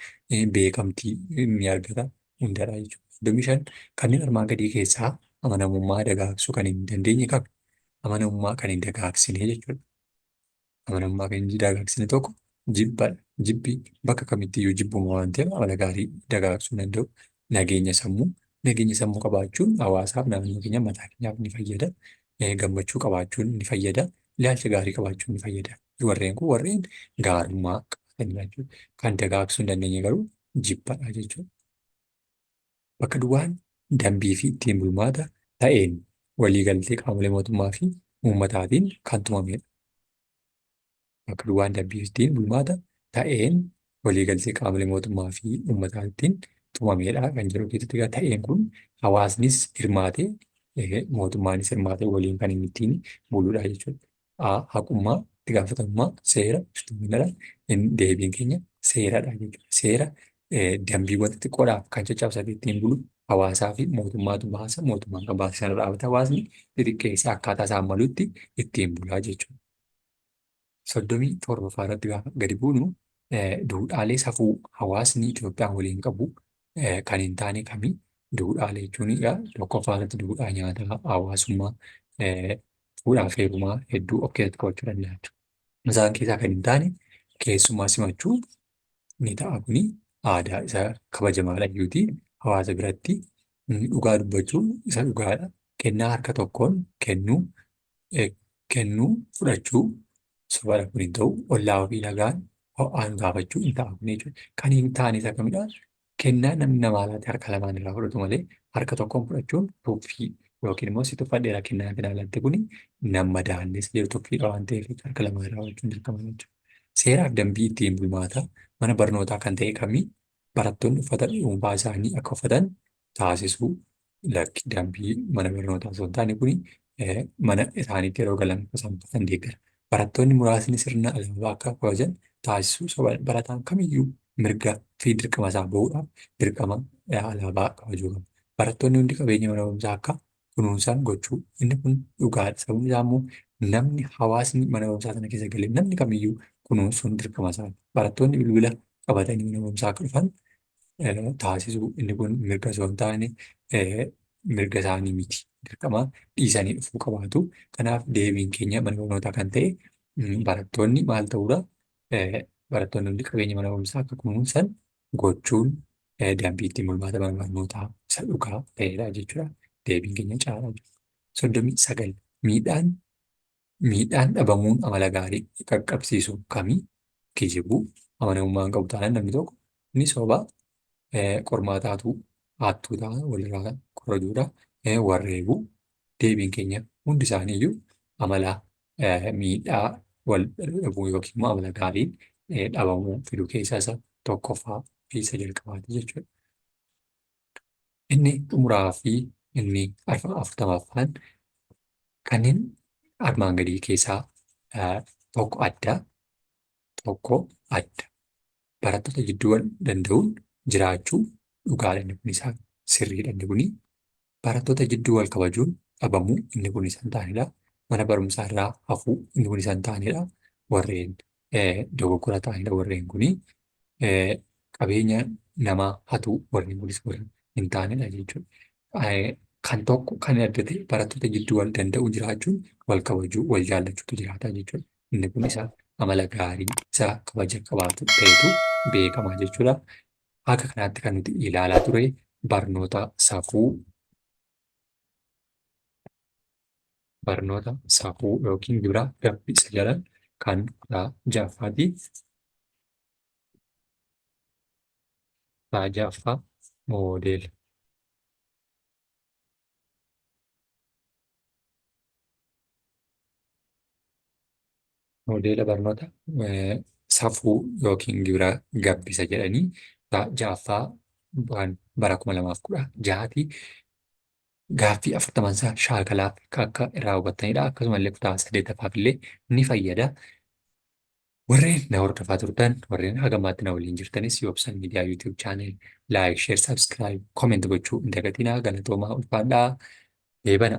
Beekamtii ni argata hundadha jechuudha. 25 kanneen armaan gadii keessaa amanamummaa dagaagsuu kan hin dandeenye qabu. Amanamummaa kan hin dagaagsine jechuudha. Amanamummaa kan hin dagaagsine tokko jibbadha. Jibbi bakka kamittiyyuu jibbuma waan ta'eef amala gaarii dagaagsuu danda'u. Nageenya sammuu qabaachuun hawaasaaf naannoo keenya mataa keenyaaf ni fayyada. Gammachuu qabaachuun ni fayyada. Ilaalcha gaarii qabaachuun ni fayyada. Warreen kun warreen gaarummaa qabatanidha jechuudha. Kan dagaagsuu hin dandeenye garuu jibbadha jechuudha. Bakka duwwaan dambii fi ittiin bulmaata ta'een waliigaltee qaamolee mootummaa fi uummataatiin kan tumamedha. Bakka duwwaan dambii fi ittiin bulmaata ta'een waliigaltee qaamolee mootummaa fi uummataatiin tumamedha kan jedhu keessatti ta'een kun hawaasnis hirmaatee mootummaanis hirmaatee waliin kan inni ittiin buludha jechuudha. Haqummaa, itti gaafatamummaa, seera, iftoomina deebiin keenya seeradha jechuudha. Seera dambiiwwan xixiqqoodhaaf kan caccabsate ittiin bulu hawaasaa fi mootummaatu baasa. Mootummaan kan baase sana dhaabata hawaasni xixiqqeessee akkaataa isaan malutti ittiin bulaa jechuudha. 37 irratti gaafa gadi buunu duudhaalee safuu hawaasni Itoophiyaa waliin qabu kan hin taane kamii? Duudhaalee jechuun tokkoffaa irratti duudhaa nyaataa, hawaasummaa, fuudhaa fi heerumaa hedduu of keessatti qabachuu danda'a jechuudha. Isaan keessaa kan hin taane keessummaa simachuu ni ta'a kuni aadaa isa kabajamaadha iyyuuti. Hawaasa biratti dhugaa dubbachuun isa dhugaadha. Kennaa harka tokkoon kennuu fudhachuu sobadha kun hin ta'u. Ollaa ofii nagaan ho'aan gaafachuu hin ta'a kun jechuudha. Kan hin taane isa kamidha? kennaa namni namaa laate harka lamaan irraa fudhatu malee harka tokkoon fudhachuun tuffii yookiin immoo si tuffadheera kennaa ati naa laatte kuni nama daanneessa jedhu tuffiidha waan ta'eef harka lamaan irraa fudhachuun dirqama jechuudha. Seeraaf dambii ittiin bulmaata mana barnootaa kan ta'e kamii barattoonni uffata dhuunfaa isaanii akka uffatan taasisuu lakki dambii mana barnootaa osoo hin taane kuni mana isaaniitti yeroo galan isaan uffatan deeggara. Barattoonni muraasni sirna alaabaa akka kabajan taasisuu barataan kamiyyuu mirga fi dirqama isaa bahuudhaaf dirqama alaabaa kabajuu qabu. Barattoonni hundi qabeenya mana barumsaa akka kunuunsan gochuu inni kun dhugaadha. Sababni isaa immoo namni hawaasni mana barumsaa sana keessa galee namni kamiyyuu kunuunsuun dirqama isaa. Barattoonni bilbila qabatanii mana barumsaa akka dhufan taasisuu inni kun mirga osoo hin taane mirga isaanii miti. Dirqama dhiisanii dhufuu qabaatu. Kanaaf deebiin keenya mana barnootaa kan ta'e barattoonni maal ta'uudha? Barattoonni hundi qabeenya mana barumsaa akka kunuunsan gochuun dambii ittiin bulmaata mana barnootaa isa dhugaa ta'edha jechuudha. Deebiin keenya caalaa jiru. 39 miidhaan dhabamuun amala gaarii qaqqabsiisu kamii? Kijibuu amanamummaan qabu taanaan namni tokko inni sobaa qormaataatu hattuu ta'a walirraa korrajuudha. Warreebuu deebiin keenya hundi isaaniiyyuu amala miidhaa wal dhabuu yookiin immoo amala gaarii dhabamuu fiduu keessaa isa tokkoffaa fi isa jalqabaati jechuudha. Inni xumuraa fi inni 40ffaan kanneen armaan gadii keessaa tokko adda barattoota jidduu wal danda'uun jiraachuu dhugaadha inni kun isaa sirriidha inni kuni. Barattoota jidduu wal kabajuun dhabamuu inni kun isaan taanedha. Mana barumsaa irraa hafuu inni kun isaan taanedha. Warreen dogoggora ta'anidha warreen kuni. Qabeenya namaa hatuu warreen kunis warreen hin taanedha jechuudha. Kan tokko kan adda ta'e barattoota jidduu wal danda'uu jiraachuun wal kabajuu wal jaallachuutu jiraata jechuudha. Inni kun isaa amala gaarii isaa kabaja qabaatu ta'etu beekama jechuudha. Akka kanaatti kan nuti ilaalaa ture barnoota safuu yookiin gibira gabbisa jedhan kan 6ffaati. 6ffaa moodeela. Moodeela barnoota safuu yookiin gibira gabbisa jedhanii 6ffaa bara 2016 gaaffii 40 shaakalaaf akka irraa hubattanidha. Akkasumallee kutaa 8ffaaf illee ni fayyada. Warreen na hordofaa turtan warreen haga ammaatti na waliin jirtanis Yoobsan Miidiyaa YouTube chaanel laayik, sheer, sabskiraayib, kooment gochuu hin dagatinaa. Galatoomaa ulfaadhaa. Eebana.